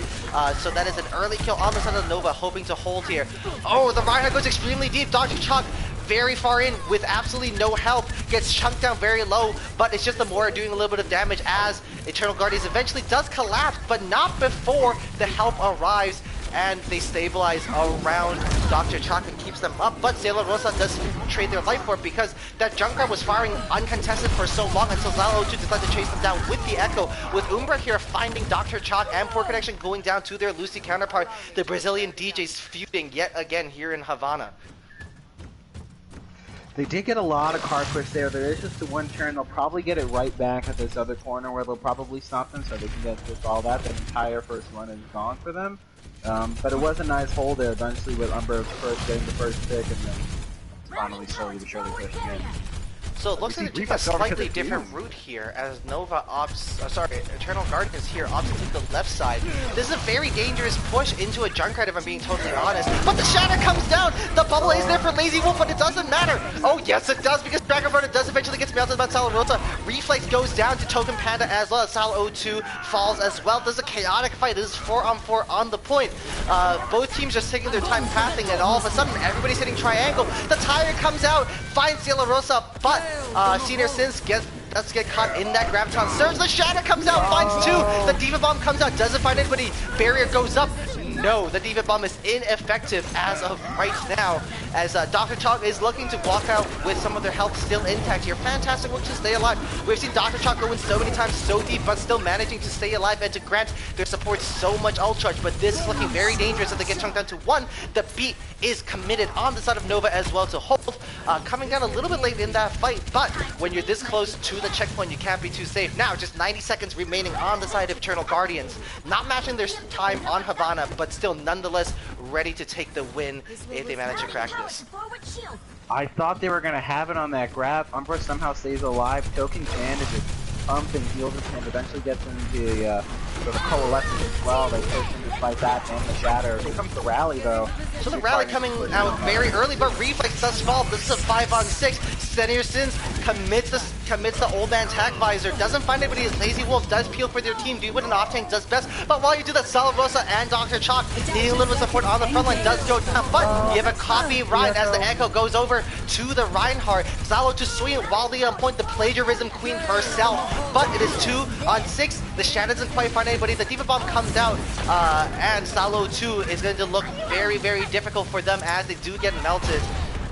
So that is an early kill on the side of Nova, hoping to hold here. Oh, the Reinhardt goes extremely deep. Dr. Chalk very far in with absolutely no help, gets chunked down very low, but it's just the Moira doing a little bit of damage as Eternal Guardians eventually does collapse, but not before the help arrives, and they stabilize around Dr. Chalk and keeps them up. But Zala Rosa does trade their life for it, because that Junkrat was firing uncontested for so long until Zala 2 decided to chase them down with the Echo, with Umbra here finding Dr. Chalk and Poor Connection going down to their Lucy counterpart, the Brazilian DJs feuding yet again here in Havana. They did get a lot of car push there. There is just the one turn. They'll probably get it right back at this other corner where they'll probably stop them so they can get just all that. The entire first one is gone for them. But it was a nice hold there eventually, with Umbra first getting the first pick and then finally slowly but surely pushing in. So it looks like they took a slightly different route here, as Nova opts, Eternal Guardians here opts to take the left side. This is a very dangerous push into a Junkrat, if I'm being totally honest. But the Shatter comes down! The bubble is there for Lazy Wolf, but it doesn't matter! Oh yes it does, because Dragon Runner does eventually get melted by Sal Rosa. Reflex goes down to Token Panda as well, as Sal 02 falls as well. There's a chaotic fight. This is 4-on-4 on the point. Both teams just taking their time pathing, and all of a sudden everybody's hitting triangle. The Tire comes out, finds Cielo Rosa, but Senior Sins does get caught in that Graviton Surge. The Shatter comes out, finds two. The Diva Bomb comes out, doesn't find anybody. Barrier goes up. No, the Diva Bomb is ineffective as of right now, as Dr. Chalk is looking to walk out with some of their health still intact here. Fantastic work to stay alive. We've seen Dr. Chalk go in so many times, so deep, but still managing to stay alive and to grant their support so much ult charge. But this is looking very dangerous as they get chunked down to one. The beat is committed on the side of Nova as well to hold. Coming down a little bit late in that fight, but when you're this close to the checkpoint, you can't be too safe. Now, just 90 seconds remaining on the side of Eternal Guardians. Not matching their time on Havana, but still nonetheless ready to take the win if they manage to crack this. I thought they were going to have it on that grab. Umbra somehow stays alive. Token Panda just pumps and heals his hand, eventually gets into the sort of coalescence as well. They push him despite that and the Shatter. Here comes the rally though. So the rally coming out very early, but Reflex does fall. This is a 5-on-6. Senior Sins commits the old man's hack visor. Doesn't find anybody as Lazy Wolf does peel for their team. Do what an off tank does best. But while you do that, Salarosa and Dr. Chalk needing a little bit of support on the front line does go down. But you have a copy ride as the Echo goes over to the Reinhardt. Zalo to swing it wildly on point, the Plagiarism Queen herself. But it is 2-on-6. The Shadow doesn't quite find anybody. The Diva Bomb comes out, and Salo 2 is going to look very, very difficult for them as they do get melted.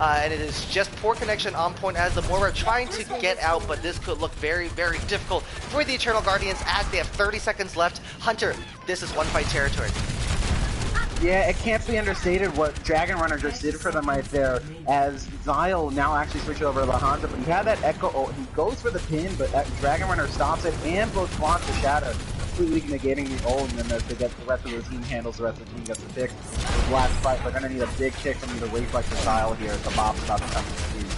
And it is just Poor Connection on point as the Moira trying to get out, but this could look very, very difficult for the Eternal Guardians as they have 30 seconds left. Hunter, this is one fight territory. Yeah, it can't be understated what Dragon Runner just did for them right there, as Zyle now actually switched over to the Hunter, but he had that Echo, he goes for the pin, but Dragon Runner stops it, and both wants the Shadow, completely negating the ult, and then the rest of the team handles, the rest of the team gets the pick. This last fight, they're going to need a big kick from either Reflex or Zyle here, as the Bob's about to come to the team.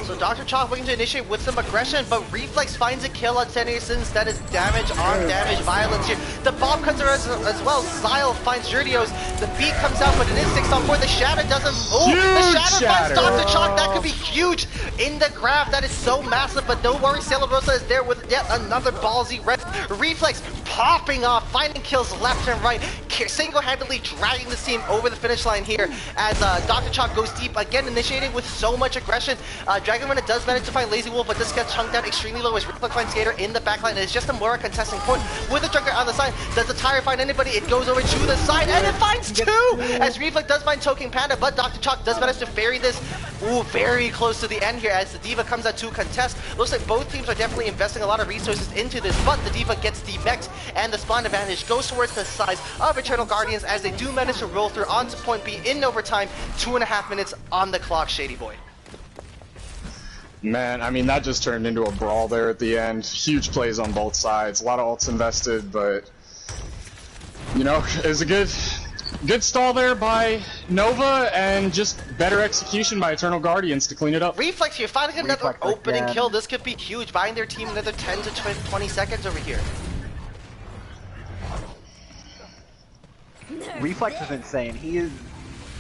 So Dr. Chalk looking to initiate with some aggression, but Reflex finds a kill on Senior Sins. That is damage on damage violence here. The bomb comes around as well. Zyle finds Jurdios. The beat comes out, but it is 6-on-4. The Shatter doesn't move. The Shatter finds Dr. Chalk. That could be huge in the grab. That is so massive, but don't worry. Sailor Rosa is there with yet another ballsy red. Reflex popping off, finding kills left and right, single-handedly dragging this team over the finish line here as Dr. Chalk goes deep, again initiating with so much aggression. Dragon Runner does manage to find Lazy Wolf, but this gets chunked down extremely low as Reflex finds Skater in the backline. It's just a Moira contesting point with the Junker on the side. Does the Tire find anybody? It goes over to the side, and it finds two! As Reflex does find Token Panda, but Dr. Chalk does manage to ferry this Ooh, very close to the end here as the D.Va comes out to contest. Looks like both teams are definitely investing a lot of resources into this, but the D.Va gets demexed, and the spawn advantage goes towards the sides of Eternal Guardians as they do manage to roll through onto point B in overtime. 2.5 minutes on the clock, Shady Boy. Man, I mean, that just turned into a brawl there at the end. Huge plays on both sides. A lot of ults invested, but, you know, it was a good stall there by Nova, and just better execution by Eternal Guardians to clean it up. Reflex here, finding another Reflex opening again. kill. This could be huge, buying their team another 10 to 20 seconds over here. Reflex is insane. He is.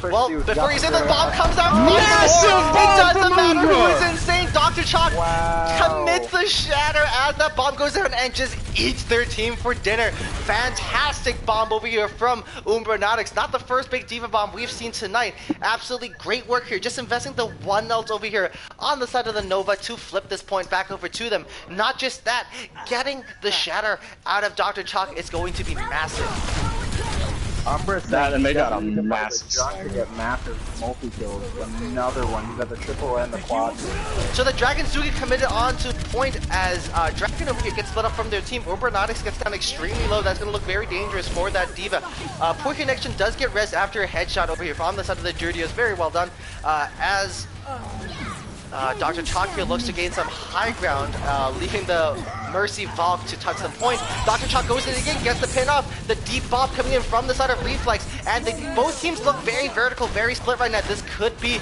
Well, before he's in, the bomb comes out. Massive It bomb doesn't from matter who Umbra. is insane. Dr. Chalk Wow. commits the shatter as that bomb goes down and just eats their team for dinner. Fantastic bomb over here from Umbronautica. Not the first big D.Va bomb we've seen tonight. Absolutely great work here. Just investing the one ult over here on the side of the Nova to flip this point back over to them. Not just that, getting the shatter out of Dr. Chalk is going to be massive. Umbra That, and they got a massive massive to get massive multi-kills. Another one. He's got the triple and the quad. So the Dragons do get committed onto point as Dragon over here gets split up from their team. Umbronautica gets down extremely low. That's going to look very dangerous for that D.Va. Poor connection does get res after a headshot over here from the side of the Jurios. Very well done. As Dr. Chalk here looks to gain some high ground, leaving the Mercy Valk to touch some point. Dr. Chalk goes in again, gets the pin off. The deep bomb coming in from the side of Reflex, and both teams look very vertical, very split right now. This could be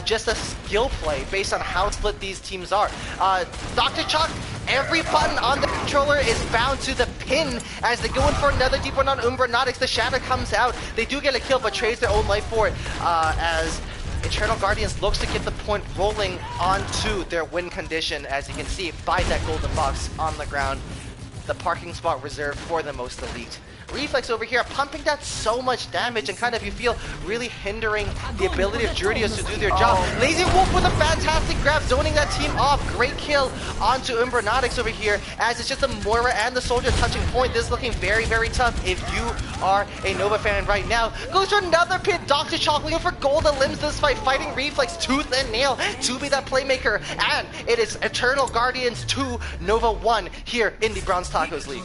just a skill play based on how split these teams are. Dr. Chalk, every button on the controller is bound to the pin as they go in for another deep one on Umbronautica. The shatter comes out. They do get a kill, but trades their own life for it as Eternal Guardians looks to get the point rolling onto their win condition, as you can see by that golden box on the ground. The parking spot reserved for the most elite. Reflex over here pumping out so much damage and kind of, you feel, really hindering the ability of Jurios to do their job. Lazy Wolf with a fantastic grab, zoning that team off. Great kill onto Umbronautica over here, as it's just the Moira and the Soldier touching point. This is looking very, very tough if you are a Nova fan right now. Goes for another pin. Dr. Chalk looking for golden limbs this fight, fighting Reflex tooth and nail to be that playmaker. And it is Eternal Guardians 2, Nova 1 here in the Bronze Tacos League.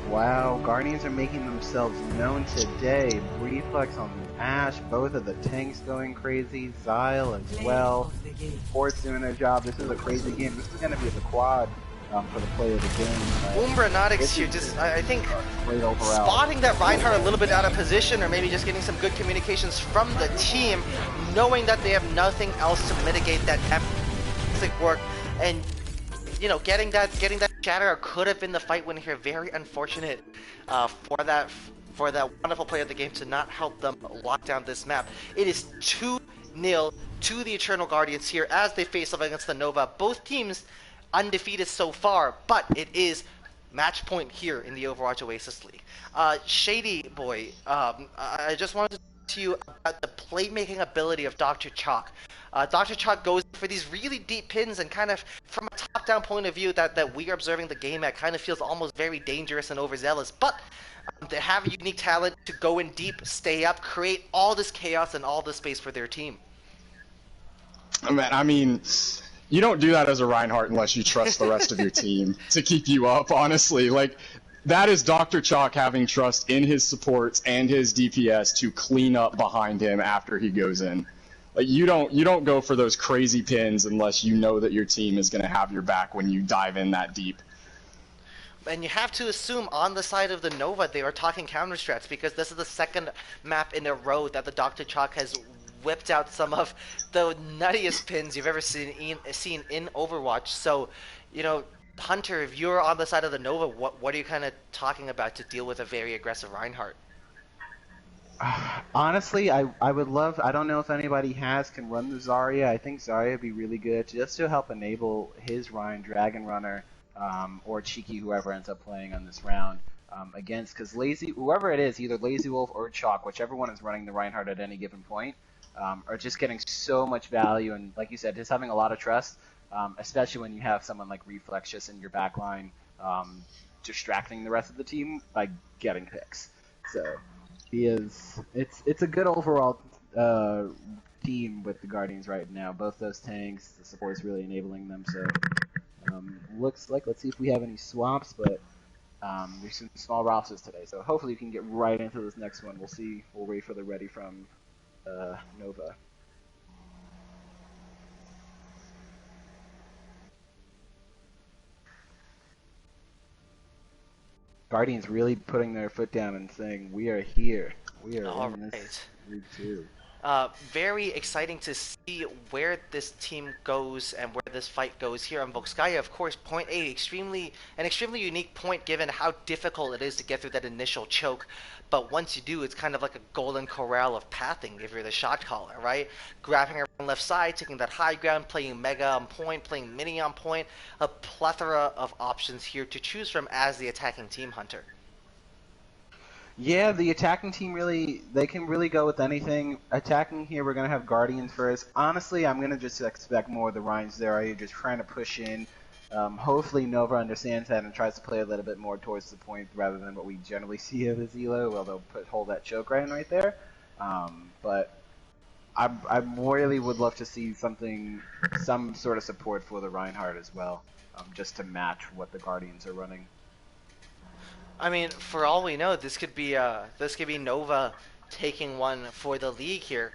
Wow, Guardians are making themselves known today. Reflex on the Ashe, both of the tanks going crazy, Xyle as well. Port's doing their job. This is a crazy game. This is going to be the quad for the play of the game. Umbronautica here just, I think, great overall. spotting that Reinhardt a little bit out of position, or maybe just getting some good communications from the team, knowing that they have nothing else to mitigate that epic work, and you know, getting that shatter could have been the fight win here. Very unfortunate for that wonderful play of the game to not help them lock down this map. It is 2-0 to the Eternal Guardians here as they face off against the Nova. Both teams undefeated so far, but it is match point here in the Overwatch Oasis League. Shady Boy, I just wanted to talk to you about the playmaking ability of Dr. Chalk. Dr. Chalk goes for these really deep pins, and kind of from a top-down point of view that we are observing the game at, kind of feels almost very dangerous and overzealous, but they have a unique talent to go in deep, stay up, create all this chaos and all this space for their team. Man, I mean, you don't do that as a Reinhardt unless you trust the rest of your team to keep you up, honestly. Like, that is Dr. Chalk having trust in his supports and his DPS to clean up behind him after he goes in. Like, you don't go for those crazy pins unless you know that your team is going to have your back when you dive in that deep. And you have to assume on the side of the Nova they are talking counter strats, because this is the second map in a row that the Dr. Chalk has whipped out some of the nuttiest pins you've ever seen in Overwatch. So, you know, Hunter, if you're on the side of the Nova, what are you kind of talking about to deal with a very aggressive Reinhardt? Honestly, I would love, I don't know if anybody can run the Zarya. I think Zarya would be really good just to help enable his Ryan Dragon Runner, or Cheeky, whoever ends up playing on this round, against, because whoever it is, either Lazy Wolf or Chalk, whichever one is running the Reinhardt at any given point, are just getting so much value, and like you said, just having a lot of trust, especially when you have someone like Reflex just in your backline, distracting the rest of the team by getting picks. So it's a good overall team with the Guardians right now. Both those tanks, the support's really enabling them. So looks like, let's see if we have any swaps, but there's some small rosters today. So hopefully we can get right into this next one. We'll see. We'll wait for the ready from Nova. Guardians really putting their foot down and saying, "We are here. We are in this league too." Very exciting to see where this team goes and where this fight goes here on Volskaya. Of course, point A, an extremely unique point given how difficult it is to get through that initial choke. But once you do, it's kind of like a golden corral of pathing if you're the shot caller, right? Grabbing around left side, taking that high ground, playing Mega on point, playing Mini on point. A plethora of options here to choose from as the attacking team, Hunter. Yeah, the attacking team they can really go with anything. Attacking here, we're going to have Guardians first. Honestly, I'm going to just expect more of the Rhines there. You're just trying to push in. Hopefully Nova understands that and tries to play a little bit more towards the point rather than what we generally see of his elo. Well, they'll hold that choke right there. But I really would love to see some sort of support for the Reinhardt as well, just to match what the Guardians are running. I mean, for all we know, this could be Nova taking one for the league here.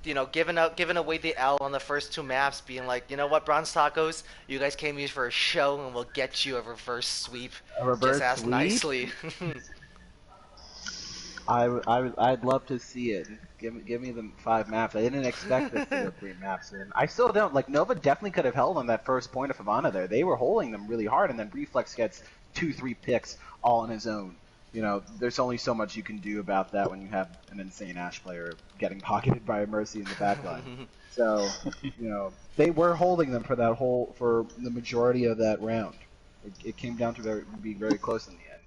Giving away the L on the first two maps, being like, you know what, Bronze Tacos, you guys came here for a show, and we'll get you a reverse sweep. A reverse just ask sweep? nicely. I'd love to see it. Give me the 5 maps. I didn't expect this to go 3 maps, and I still don't. Like, Nova definitely could have held on that first point of Havana there. They were holding them really hard, and then Reflex gets 2-3 picks all on his own. There's only so much you can do about that when you have an insane Ashe player getting pocketed by a Mercy in the backline. So, they were holding them for the majority of that round. It came down to being very close in the end.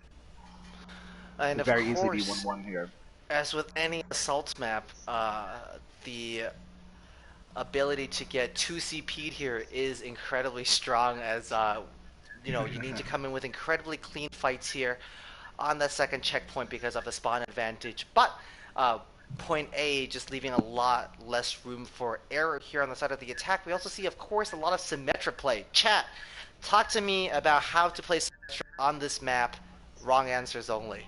And it could very course, easily be 1-1 here. As with any assault map, the ability to get 2 CP'd here is incredibly strong, as you need to come in with incredibly clean fights here on the second checkpoint because of the spawn advantage. But point A just leaving a lot less room for error here on the side of the attack. We also see, of course, a lot of Symmetra play. Chat, talk to me about how to play Symmetra on this map. Wrong answers only.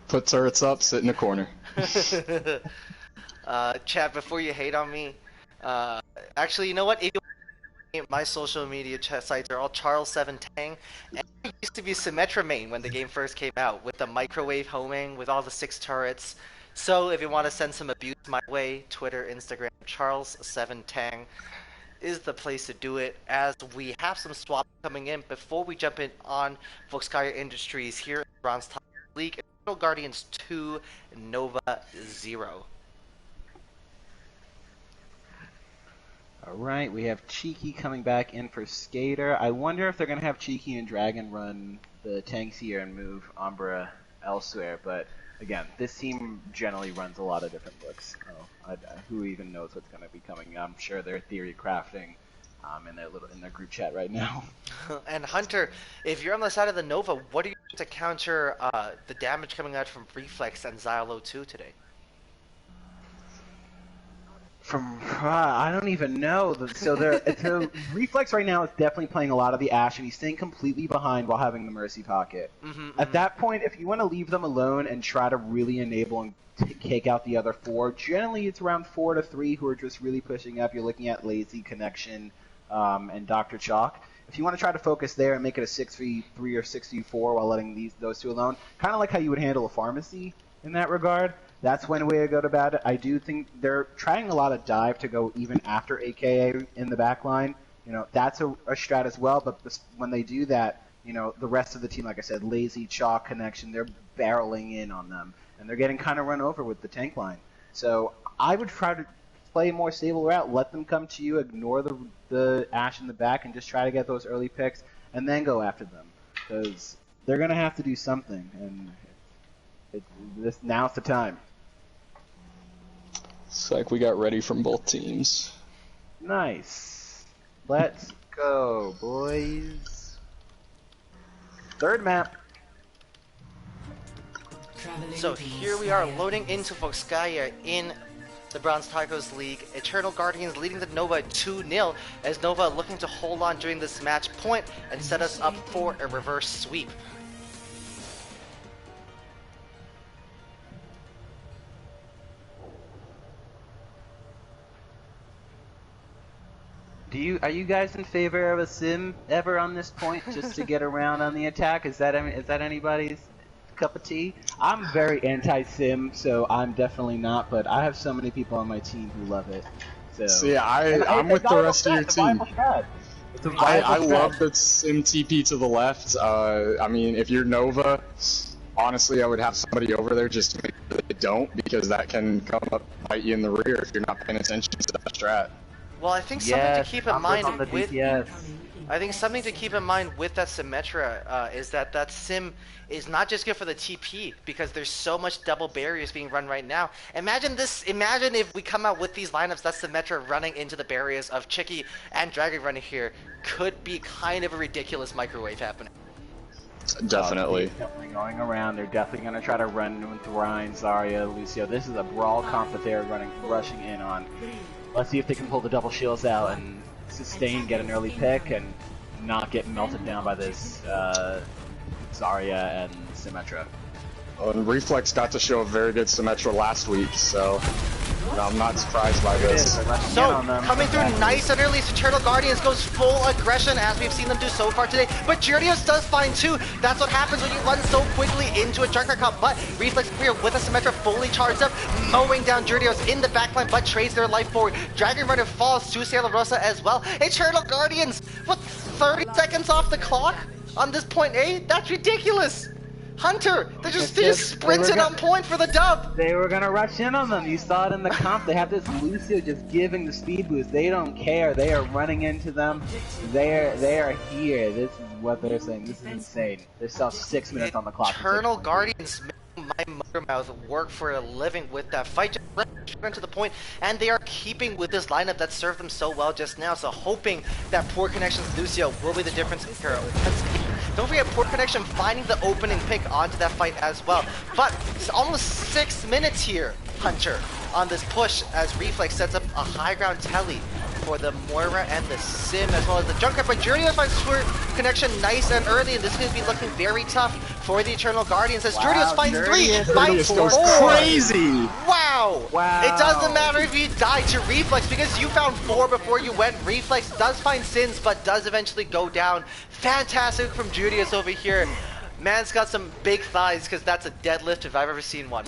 Put turrets up, sit in the corner. Chat, before you hate on me, actually, you know what? My social media sites are all Charles7Tang, and I used to be Symmetra main when the game first came out, with the microwave homing, with all the 6 turrets. So if you want to send some abuse my way, Twitter, Instagram, Charles7Tang is the place to do it, as we have some swaps coming in before we jump in on Volskaya Industries here in Bronze Top League. Guardians 2, Nova 0. Alright, we have Cheeky coming back in for Skater. I wonder if they're going to have Cheeky and Dragon run the tanks here and move Umbra elsewhere, but again, this team generally runs a lot of different looks. Who even knows what's going to be coming? I'm sure they're theory crafting in their group chat right now. And Hunter, if you're on the side of the Nova, what are you doing to counter the damage coming out from Reflex and Xylo 2 today? I don't even know. So Reflex right now is definitely playing a lot of the Ashe, and he's staying completely behind while having the Mercy pocket. At that point, if you want to leave them alone and try to really enable and take out the other 4, generally it's around 4 to 3 who are just really pushing up. You're looking at Lazy, Connection, and Dr. Chalk. If you want to try to focus there and make it a 6v3 or 6v4 while letting those 2 alone, kind of like how you would handle a Pharmacy in that regard, that's one way to go about it. I do think they're trying a lot of dive to go even after AKA in the back line. That's a strat as well, but when they do that, the rest of the team, like I said, Lazy, Chalk, Connection, they're barreling in on them, and they're getting kind of run over with the tank line. So I would try to play a more stable route, let them come to you, ignore the Ashe in the back, and just try to get those early picks, and then go after them. Because they're going to have to do something, and now's the time. It's like we got ready from both teams. Nice. Let's go, boys. Third map. Traveling So to here we are Volskaya. loading into Volskaya in the Bronze Tacos League. Eternal Guardians leading the Nova 2-0 as Nova looking to hold on during this match point and set us up for a reverse sweep. Are you guys in favor of a sim ever on this point, just to get around on the attack? Is that anybody's cup of tea? I'm very anti-sim, so I'm definitely not. But I have so many people on my team who love it. So See, I'm with the rest of your team. It's a I viable love strat. the sim TP to the left. I mean, if you're Nova, honestly, I would have somebody over there just to make sure they don't, because that can come up bite you in the rear if you're not paying attention to that strat. Well, I think something Yes, to keep in I'm mind on the with DPS. I think something to keep in mind with that Symmetra is that sim is not just good for the TP, because there's so much double barriers being run right now. Imagine if we come out with these lineups that Symmetra running into the barriers of Chicky and Dragon running here. Could be kind of a ridiculous microwave happening. Definitely. Definitely going around. They're definitely going to try to run with Ryan, Zarya, Lucio. This is a brawl comp that they're rushing in on. Let's see if they can pull the double shields out and sustain, get an early pick, and not get melted down by this Zarya and Symmetra. Well, and Reflex got to show a very good Symmetra last week, so I'm not surprised by this. So, coming through nice and early, Eternal Guardians goes full aggression as we've seen them do so far today, but Gyarados does find two. That's what happens when you run so quickly into a Junkrat comp, but Reflex here with a Symmetra fully charged up, mowing down Gyarados in the backline, but trades their life forward. Dragon Runner falls to Sailor Rosa as well. Eternal Guardians, what, 30 seconds off the clock on this point A? That's ridiculous! Hunter, they just sprinted on point for the dub. They were gonna rush in on them. You saw it in the comp. They have this Lucio just giving the speed boost. They don't care. They are running into them. They are here. This is what they're saying. This is insane. There's still 6 minutes on the clock. Eternal Guardians making my motor mouth work for a living with that fight. Just right to the point, and they are keeping with this lineup that served them so well just now. So hoping that poor connections Lucio will be the difference maker. Don't forget Poor Connection finding the opening pick onto that fight as well. But it's almost 6 minutes here, Hunter, on this push as Reflex sets up a high ground telly for the Moira and the Sim as well as the Junkrat. But Gyarados finds Poor Connection nice and early, and this is going to be looking very tough for the Eternal Guardians as Gyarados finds three, finds goes four. crazy! Wow! Wow. It doesn't matter if you die to Reflex because you found 4 before you went. Reflex does find Sins, but does eventually go down. Fantastic from Gyarados over here. Man's got some big thighs because that's a deadlift if I've ever seen one.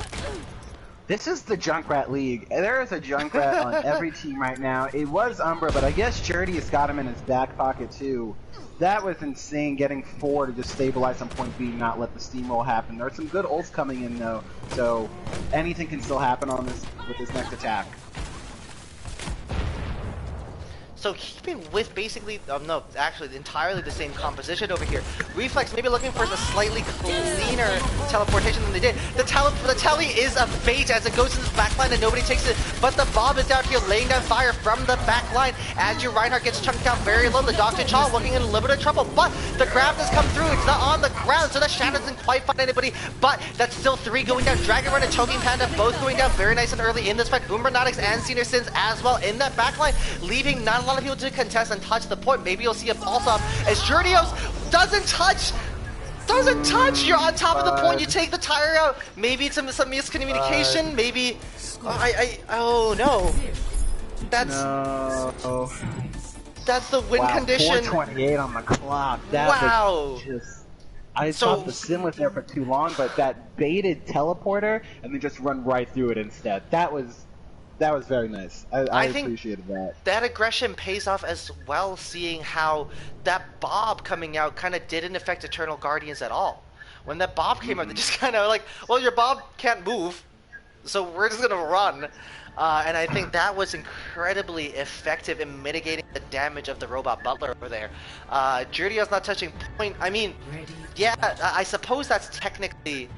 This is the Junkrat League. There is a Junkrat on every team right now. It was Umbra, but I guess Gyarados got him in his back pocket too. That was insane, getting 4 to just stabilize on point B, not let the steamroll happen. There are some good ults coming in though, so anything can still happen on this with this next attack. So keeping with basically, no, actually entirely the same composition over here. Reflex maybe looking for a slightly cleaner teleportation than they did. The telly is a fate as it goes to this backline and nobody takes it. But the Bob is out here laying down fire from the backline as your Reinhardt gets chunked down very low. The Dr. Chaw looking in a little bit of trouble, but the grab has come through. It's not on the ground, so that Shadow doesn't quite find anybody. But that's still 3 going down. Dragon Run and Choking Panda both going down very nice and early in this fight. Umbranatics and Senior Sins as well in that backline, leaving not a lot of people to contest and touch the point. Maybe you'll see a pulse up as Gyarados doesn't touch. You're on top of the point. You take the tire out. Maybe it's some miscommunication. Maybe oh no. That's the win condition. 4:28 on the clock. That was just. I thought the Sim was there for too long, but that baited teleporter and then just run right through it instead. That was very nice. I think appreciated that. That aggression pays off as well, seeing how that Bob coming out kind of didn't affect Eternal Guardians at all. When that Bob came out, they just kind of like, well, your Bob can't move, so we're just going to run. And I think that was incredibly effective in mitigating the damage of the Robot Butler over there. Gyarados not touching point. I mean, yeah, I suppose that's technically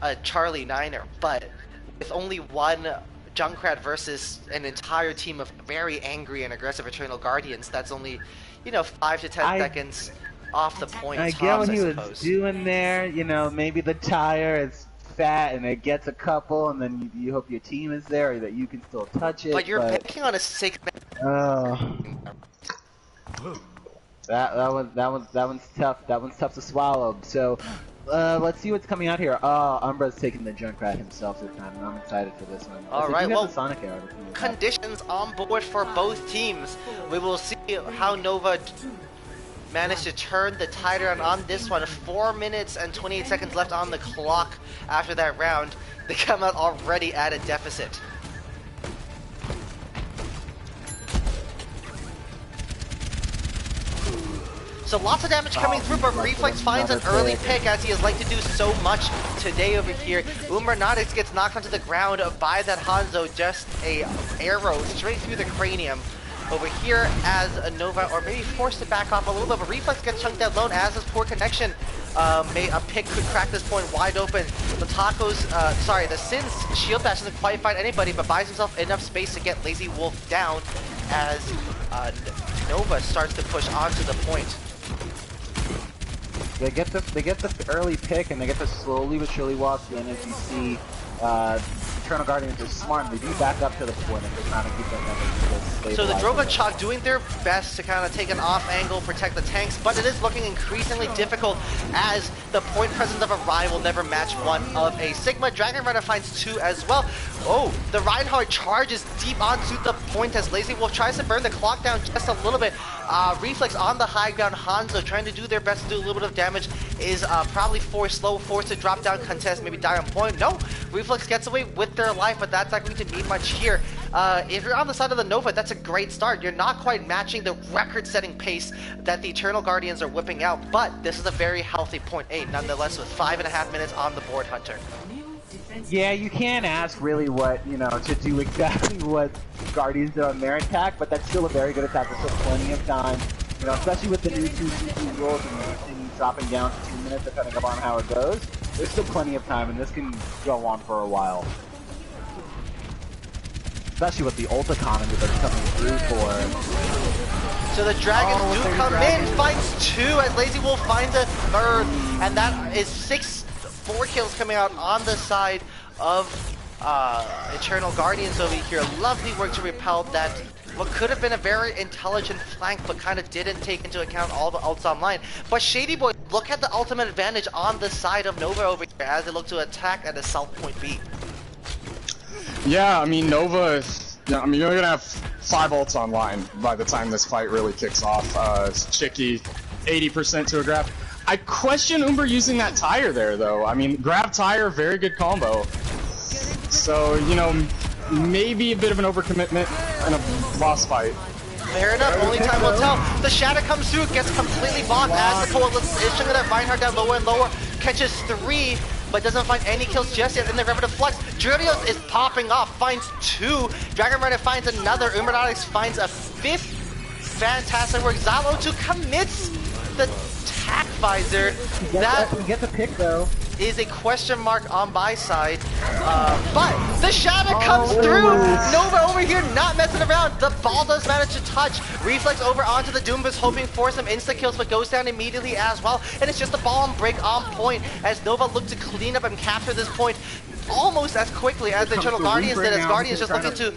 a Charlie Niner, but with only one Junkrat versus an entire team of very angry and aggressive Eternal Guardians, that's only, 5 to 10 seconds off the point. I get what he was doing there. Maybe the tire is fat and it gets a couple, and then you hope your team is there or that you can still touch it. But you're picking on a 6-man. That one's tough. That one's tough to swallow. So, let's see what's coming out here. Umbra's taking the Junkrat himself this time, and I'm excited for this one. All right, well, the Sonic arrow. Conditions on board for both teams. We will see how Nova managed to turn the tide around on this one. 4 minutes and 28 seconds left on the clock after that round. They come out already at a deficit. So lots of damage coming through, but Reflex finds an early pick as he has liked to do so much today over here. Umbranatics gets knocked onto the ground by that Hanzo, just a arrow straight through the cranium. Over here as a Nova, or maybe forced to back off a little bit, but Reflex gets chunked down low as his poor connection. A pick could crack this point wide open. The Sin's shield bash doesn't quite find anybody, but buys himself enough space to get Lazy Wolf down as Nova starts to push onto the point. They get the early pick, and they get to slowly but surely walk in. As you see, Eternal Guardians are smart, and they do back up to the point, and they're trying to keep that number. So the Drogachok doing their best to kind of take an off angle, protect the tanks, but it is looking increasingly difficult as the point presence of a Ryan will never match one of a Sigma. Dragon Rider finds 2 as well. Oh, the Reinhardt charges deep onto the point as Lazy Wolf tries to burn the clock down just a little bit. Reflex on the high ground. Hanzo trying to do their best to do a little bit of damage is probably forced to drop down contest, maybe die on point. No, Reflex gets away with their life, but that's not going to mean much here. If you're on the side of the Nova, that's a great start. You're not quite matching the record-setting pace that the Eternal Guardians are whipping out, but this is a very healthy point 8, nonetheless, with 5.5 minutes on the board, Hunter. Yeah, you can't ask really what, to do exactly what Guardians do on their attack, but that's still a very good attack. There's still plenty of time, especially with the new 2 CP rules and things dropping down to 2 minutes depending upon how it goes. There's still plenty of time, and this can go on for a while. Especially with the ult economy that's coming through for. So the Dragons do come in, finds 2 as Lazy Wolf finds a 3rd, and that is 4 kills coming out on the side of Eternal Guardians over here. Lovely work to repel that what could have been a very intelligent flank, but kind of didn't take into account all the ults online. But Shady Boy, look at the ultimate advantage on the side of Nova over here as they look to attack at the South Point B. Yeah, I mean, Nova, you're going to have 5 ults online by the time this fight really kicks off. Chicky, 80% to a grab. I question Umber using that tire there, though. I mean, grab tire, very good combo. So, maybe a bit of an overcommitment in a boss fight. Fair enough, only time will tell. The Shadow comes through, gets completely blocked as the Coalition of that Reinhardt down lower and lower, catches 3, but doesn't find any kills just yet in the Revenant Flux. Jurios is popping off, finds 2. Dragon Rider finds another. Umbranatics finds a 5th. Fantastic work. Xylo2 commits the tack visor. You get the pick though. Is a question mark on my side, but the Shadow comes through. Nova over here not messing around. The ball does manage to touch. Reflex over onto the Doombus, hoping for some insta kills, but goes down immediately as well. And it's just a ball and break on point as Nova look to clean up and capture this point almost as quickly as the Eternal Guardians did. As Guardians just looking to,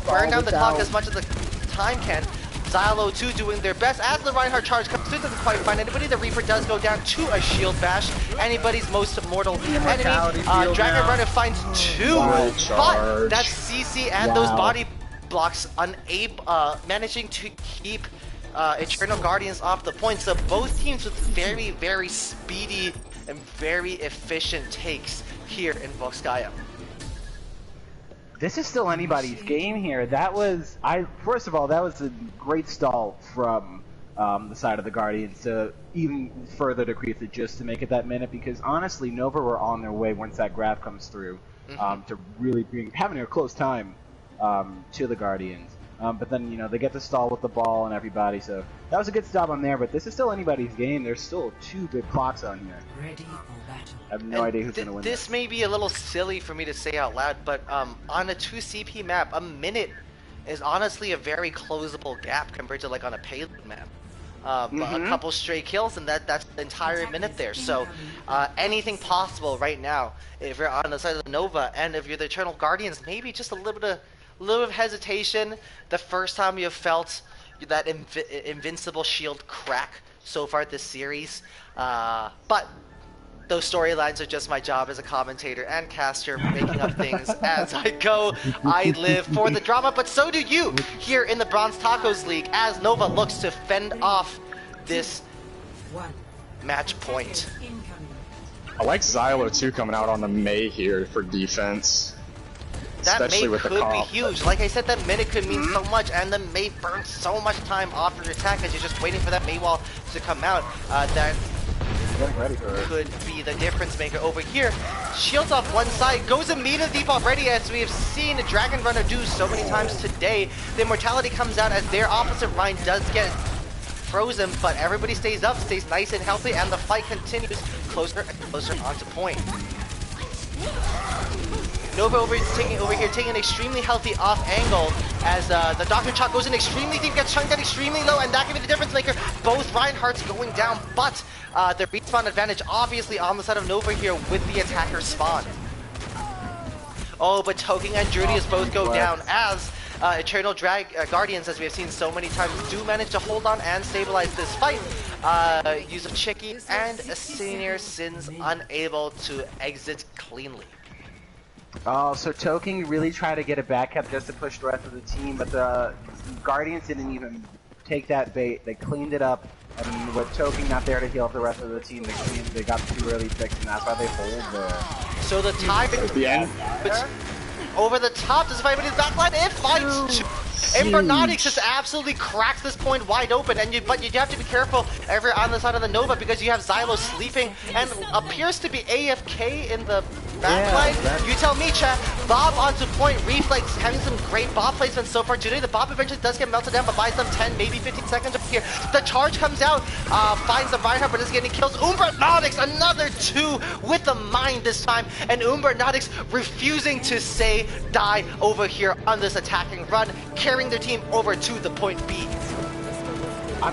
burn down the clock as much as the time can. Xylo2 doing their best as the Reinhardt charge comes through, doesn't quite find anybody. The Reaper does go down to a shield bash. Anybody's most mortal enemy. Dragon Rider finds 2, but that's CC and those body blocks managing to keep Eternal Guardians off the point. So both teams with very, very speedy and very efficient takes here in Volskaya. This is still anybody's game here. First of all, that was a great stall from the side of the Guardians to even further decrease it just to make it that minute, because honestly, Nova were on their way once that grab comes through to really having a close time to the Guardians. But then, they get to stall with the ball and everybody, so that was a good stop on there, but this is still anybody's game. There's still 2 big clocks on here. Ready for battle. I have no idea who's going to win this. May be a little silly for me to say out loud, but on a 2 CP map, a minute is honestly a very closable gap compared to like on a payload map. A couple stray kills, and that's the entire minute there. So anything possible right now if you're on the side of the Nova, and if you're the Eternal Guardians, maybe just a little bit of hesitation. The first time you have felt that invincible shield crack so far this series, but those storylines are just my job as a commentator and caster, making up things as I go. I live for the drama, but so do you here in the Bronze Tacos League as Nova looks to fend off this match point. I like Xylo too coming out on the Mei here for defense. That Especially Mei with the could be comp. huge. Like I said, that minute could mean so much, and the Mei burns so much time off your attack as you're just waiting for that Mei wall to come out. That Ready for it. could be the difference maker over here. Shields off one side, goes immediately deep already, as we have seen Dragon Runner do so many times today. The Immortality comes out as their opposite line does get frozen, but everybody stays up, stays nice and healthy, and the fight continues closer and closer onto point. Nova over here taking an extremely healthy off angle as the Dr. Chalk goes in extremely deep, gets chunked out extremely low, and that can be the difference maker. Both Reinhardts going down, but the respawn advantage obviously on the side of Nova here with the attacker spawn. Oh, but Toking and Drudius both go down as Eternal Guardians, as we have seen so many times, do manage to hold on and stabilize this fight. Use of Chicky and Senior Sins unable to exit cleanly. Oh, so Toking really tried to get a back up just to push the rest of the team, but the Guardians didn't even take that bait. They cleaned it up, and with Toking not there to heal up the rest of the team, they got the 2 early picks, and that's why they hold there. So the tie At the end. over the top, does it find anybody's backline? It finds Infernatic just absolutely cracks this point wide open, but you have to be careful ever on the side of the Nova because you have Xylo sleeping and appears to be AFK in the backline. Yeah, you tell me, chat. Bob onto point, Reflex having some great Bob placements so far today. The Bob eventually does get melted down, but buys them 10, maybe 15 seconds up here. The charge comes out, finds the Reinhardt, but is getting kills. Umbernautics, another 2 with the mind this time, and Umbernautics refusing to say die over here on this attacking run, carrying their team over to the point B. I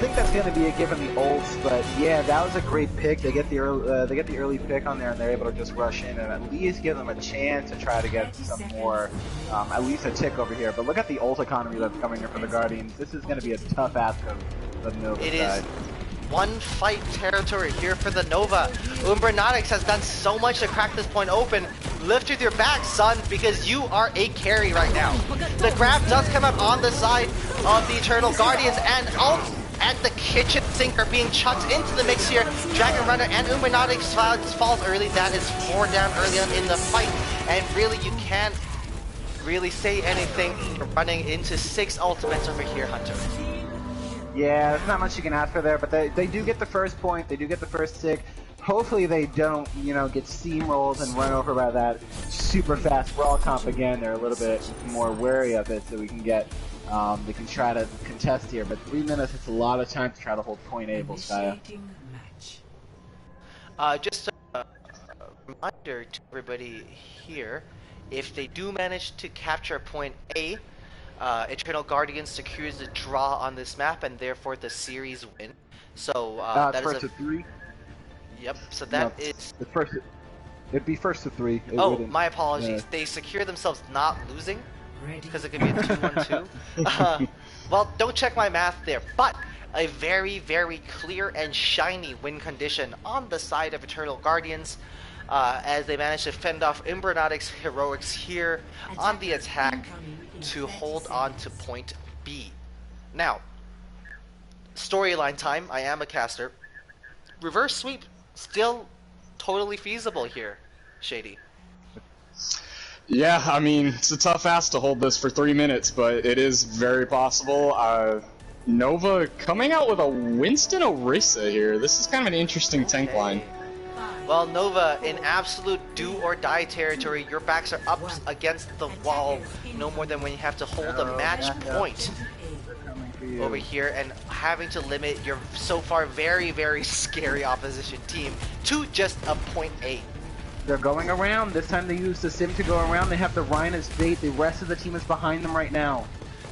think that's going to be a given the ults, but yeah, that was a great pick. They get the early pick on there, and they're able to just rush in and at least give them a chance to try to get some more, at least a tick over here. But look at the ult economy that's coming here for the Guardians. This is going to be a tough ask of the Nova It side. is one fight territory here for the Nova. Umbernautics has done so much to crack this point open. Lift with your back, son, because you are a carry right now. The grab does come out on the side of the Eternal Guardians, and at the kitchen sink are being chucked into the mix here. Dragon Runner and Umbernautics falls early. That is 4 down early on in the fight, and really you can't really say anything running into 6 ultimates over here, Hunter. Yeah, there's not much you can ask for there, but they do get the first point. They do get the first tick. Hopefully they don't, get steamrolled and run over by that super fast brawl comp again. They're a little bit more wary of it, so we can get, they can try to contest here. But 3 minutes, it's a lot of time to try to hold point A, Volskaya. Initiating match. Just a reminder to everybody here, if they do manage to capture point A, Eternal Guardians secures the draw on this map and therefore the series win. So that first is to 3. Yep. So that is. The first. It'd be first to 3. Oh, my apologies. They secure themselves not losing because it could be a 2-1-2. Well, don't check my math there, but a very, very clear and shiny win condition on the side of Eternal Guardians. As they manage to fend off Umbernautics' heroics here on the attack to hold on to point B. Now, storyline time. I am a caster. Reverse sweep still totally feasible here, Shady. Yeah, I mean, it's a tough ask to hold this for 3 minutes, but it is very possible. Nova coming out with a Winston Orisa here. This is kind of an interesting tank line. Well, Nova, in absolute do-or-die territory, your backs are up against the wall no more than when you have to hold a match point over here and having to limit your so far very, very scary opposition team to just a point A. They're going around. This time they use the sim to go around. They have the Rhine as bait. The rest of the team is behind them right now.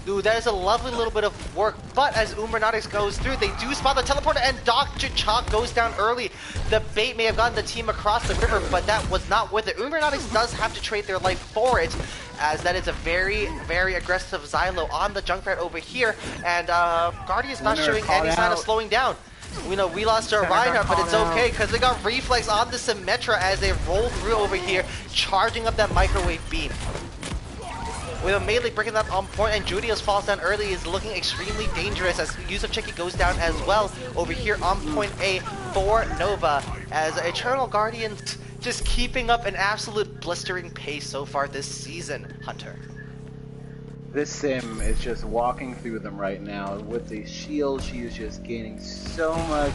Ooh, that is a lovely little bit of work, but as Umbernautics goes through, they do spot the teleporter, and Dr. Chalk goes down early. The bait may have gotten the team across the river, but that was not with it. Umbernautics does have to trade their life for it, as that is a very, very aggressive Xylo on the Junkrat over here, and Guardian's not showing any sign of slowing down. We know we lost our Reinhardt, but it's okay, because they got Reflex on the Symmetra as they roll through over here, charging up that microwave beam. With a melee breaking that on point, and Judios falls down early, is looking extremely dangerous as Yusuf Cheki goes down as well over here on point A for Nova, as Eternal Guardians just keeping up an absolute blistering pace so far this season, Hunter. This sim is just walking through them right now. With the shield, she is just gaining so much,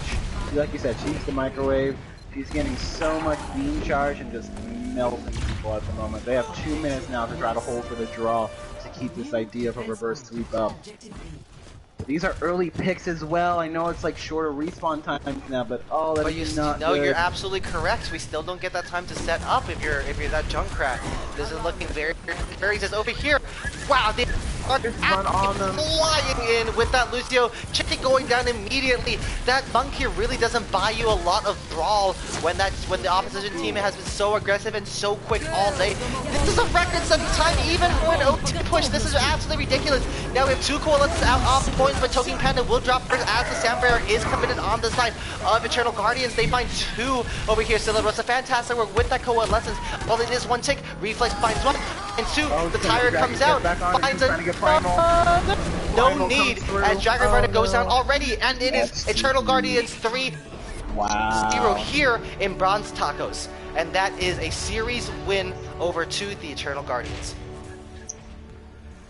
like you said, she's the microwave. She's getting so much beam charge and just melting people at the moment. They have 2 minutes now to try to hold for the draw to keep this idea of a reverse sweep up. These are early picks as well. I know it's like shorter respawn times now, but oh, that's not no, good. You're absolutely correct. We still don't get that time to set up if you're that Junkrat. This is looking very, very just over here. Wow, they are flying in with that Lucio. Cheki going down immediately. That monkey really doesn't buy you a lot of brawl when the opposition team has been so aggressive and so quick all day. This is a record setting time even for an OT push. This is absolutely ridiculous. Now we have 2 coalesces out off points, but Token Panda will drop first as the Sound Barrier is committed on the side of Eternal Guardians. They find 2 over here. Celebros, a fantastic work with that coalescence. Well, it is 1 tick. Reflex finds 1 and 2. The tyrant comes out, finds another. No need as Dragon Rider goes down already, and it is Eternal Guardians 3-0 here in Bronze Tacos, and that is a series win over to the Eternal Guardians.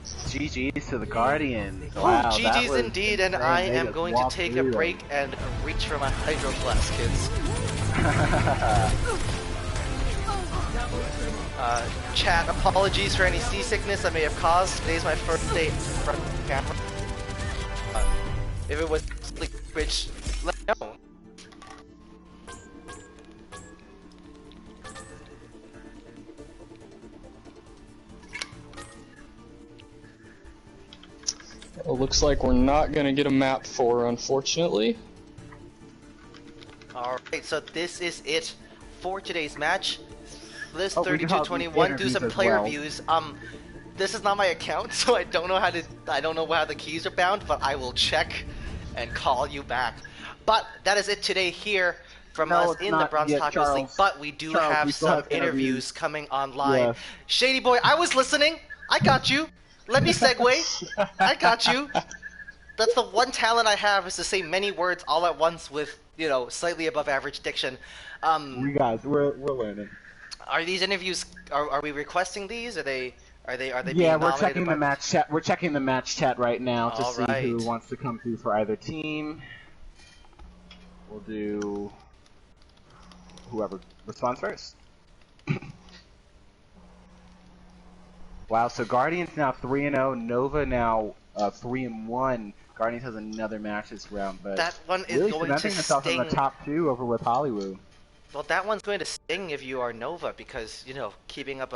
GG's to the Guardians. Wow, GG's indeed, and I am going to take a break and reach for my Hydro Flask, kids. Chat, apologies for any seasickness I may have caused. Today's my first day in front of the camera. If it was which, let me know. Well, looks like we're not gonna get a map 4, unfortunately. Alright, so this is it for today's match. List 3221, do some player views. This is not my account, so I don't know how the keys are bound, but I will check and call you back. But that is it today here from us in the Bronze Tacos League, but we do have some interviews coming online. Yeah. Shady Boy, I was listening. I got you. Let me segue. I got you. That's the one talent I have, is to say many words all at once with, you know, slightly above average diction. We guys, we're learning. Are these interviews? Are we requesting these? Are they? Yeah, we're checking the match chat. We're checking the match chat right now to see who wants to come through for either team. We'll do whoever responds first. Wow, so Guardians now 3-0, Nova now 3-1. Guardians has another match this round, but that one is really going to sting. In the top 2 over with Hollywood. Well, that one's going to sting if you are Nova, because, you know, keeping up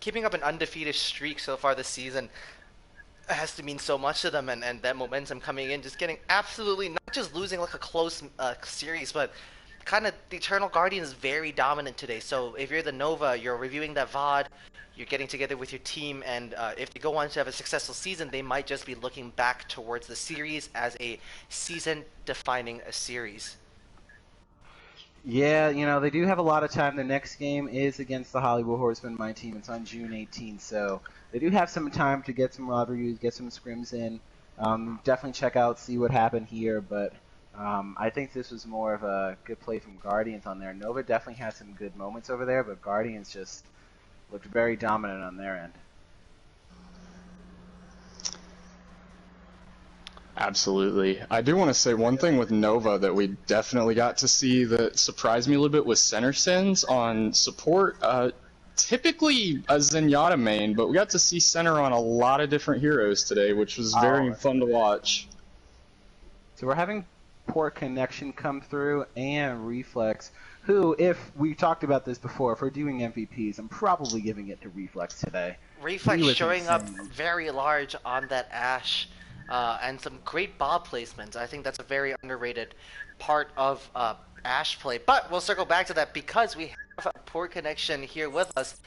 keeping up an undefeated streak so far this season has to mean so much to them, and that momentum coming in, just getting absolutely, not just losing like a close series, but kind of the Eternal Guardian is very dominant today. So if you're the Nova, you're reviewing that VOD, you're getting together with your team, and if they go on to have a successful season, they might just be looking back towards the series as a season defining a series. Yeah, you know, they do have a lot of time. Their next game is against the Hollywood Horsemen, my team. It's on June 18th, so they do have some time to get some rivalries, get some scrims in. Definitely check out, see what happened here, but I think this was more of a good play from Guardians on there. Nova definitely had some good moments over there, but Guardians just looked very dominant on their end. Absolutely. I do want to say one thing with Nova that we definitely got to see that surprised me a little bit was Center Sins on support. Typically a Zenyatta main, but we got to see Center on a lot of different heroes today, which was very fun to watch. So we're having poor connection come through and Reflex. who, if we talked about this before, if we're doing MVPs, I'm probably giving it to Reflex today. Reflex He was showing up insane. very large on that Ashe, and some great bob placements. I think that's a very underrated part of Ashe play. But we'll circle back to that because we have a poor connection here with us,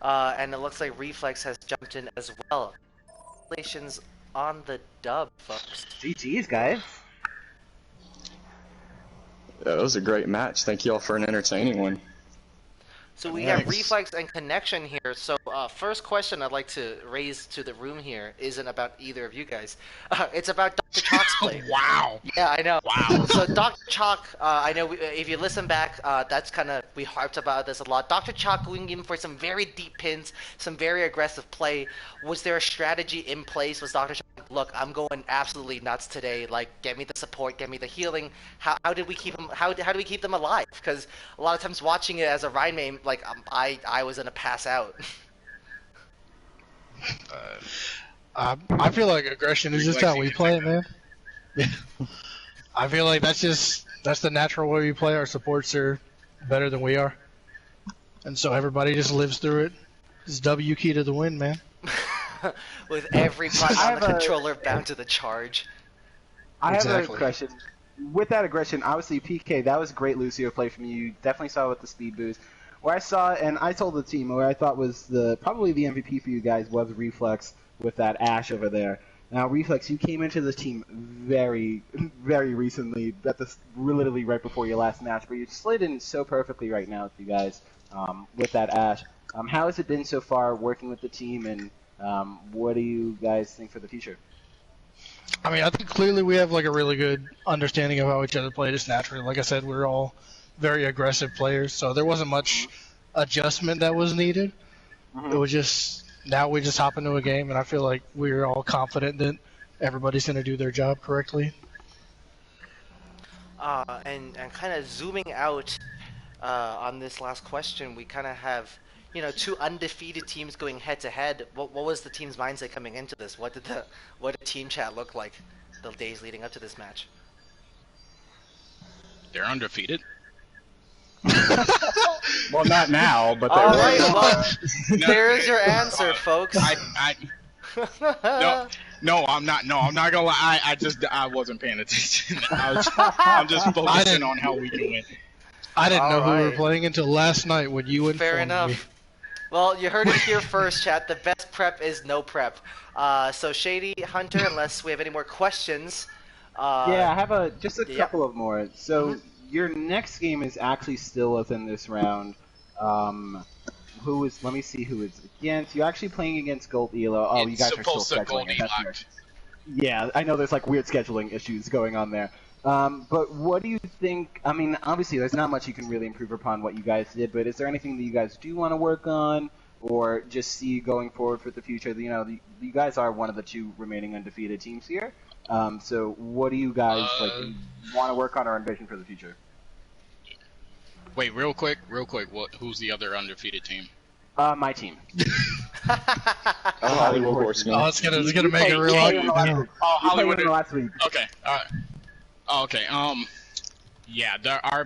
and it looks like Reflex has jumped in as well. Congratulations on the dub, folks. GG's, guys. Yeah, it was a great match. Thank you all for an entertaining one. So we have Thanks. Reflex and Connection here. So first question I'd like to raise to the room here isn't about either of you guys. It's about Dr. Chalk's play. Wow. Yeah, I know. Wow. So Dr. Chalk, I know if you listen back, that's kind of, we harped about this a lot. Dr. Chalk going in for some very deep pins, some very aggressive play. Was there a strategy in place? Was Dr. Chalk, look, I'm going absolutely nuts today. Like, get me the support, get me the healing. How did we keep him? How do we keep them alive? Because a lot of times watching it as a Rhine main, like I was gonna pass out. I feel like aggression is just how we play, man. Yeah. I feel like that's the natural way we play. Our supports are better than we are, and so everybody just lives through it. It's W key to the win, man. With every button I on the have a- controller bound to the charge. I have Exactly. a question. With that aggression, obviously PK, that was great Lucio play from you. Definitely saw it with the speed boost. Where I saw, and I told the team, where I thought was probably the MVP for you guys was Reflex with that Ashe over there. Now Reflex, you came into the team very, very recently, literally right before your last match, but you slid in so perfectly right now with you guys with that Ashe. How has it been so far working with the team, and what do you guys think for the future? I mean, I think clearly we have like a really good understanding of how each other play just naturally. Like I said, we're all very aggressive players, so there wasn't much adjustment that was needed. It was just, now we just hop into a game, and I feel like we're all confident that everybody's going to do their job correctly. And kind of zooming out on this last question, we kind of have, you know, two undefeated teams going head to head. What was the team's mindset coming into this? What did team chat look like the days leading up to this match? They're undefeated. Well, not now, but they All were. right, well, there's your answer, folks. No, I'm not. No, I'm not gonna lie. I wasn't paying attention. I'm just focusing on how we can win. I didn't know who we were Alright. playing until last night when you informed Fair me. enough. Well, you heard it here first, chat. The best prep is no prep. So Shady, Hunter, unless we have any more questions. Yeah, I have just a Yep. couple of more. So your next game is actually still within this round. Let me see who it's against. You're actually playing against Gold Elo. Oh, you guys are still scheduling it. That's right. Yeah, I know there's like weird scheduling issues going on there. But what do you think? I mean, obviously there's not much you can really improve upon what you guys did, but is there anything that you guys do want to work on, or just see going forward for the future? You know, you guys are one of the two remaining undefeated teams here. So what do you guys want to work on or envision for the future? Wait, real quick. Who's the other undefeated team? My team. Hollywood Horseman. Oh, it's gonna make it real ugly now. Oh, Hollywood Hollywood. last week. Okay. All right. Oh, okay. Yeah.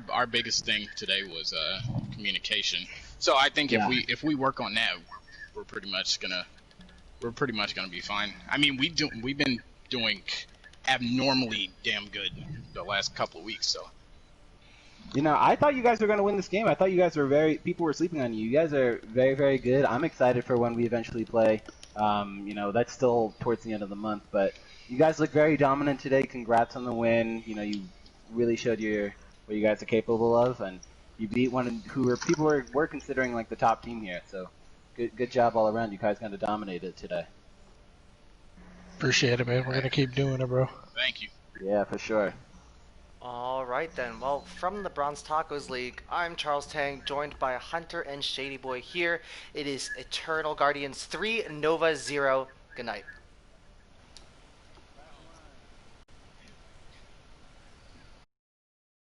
Our biggest thing today was communication. So I think if we work on that, we're pretty much gonna be fine. I mean, we've been doing abnormally damn good the last couple of weeks. So. You know, I thought you guys were going to win this game. I thought you guys people were sleeping on you. You guys are very, very good. I'm excited for when we eventually play. You know, that's still towards the end of the month, but you guys look very dominant today. Congrats on the win. You know, you really showed what you guys are capable of, and you beat people were considering like the top team here. So, good job all around. You guys kind of dominated today. Appreciate it, man. We're gonna keep doing it, bro. Thank you. Yeah, for sure. Alright then, well, from the Bronze Tacos League, I'm Charles Tang, joined by Hunter and Shady Boy here. It is Eternal Guardians 3, Nova 0. Good night.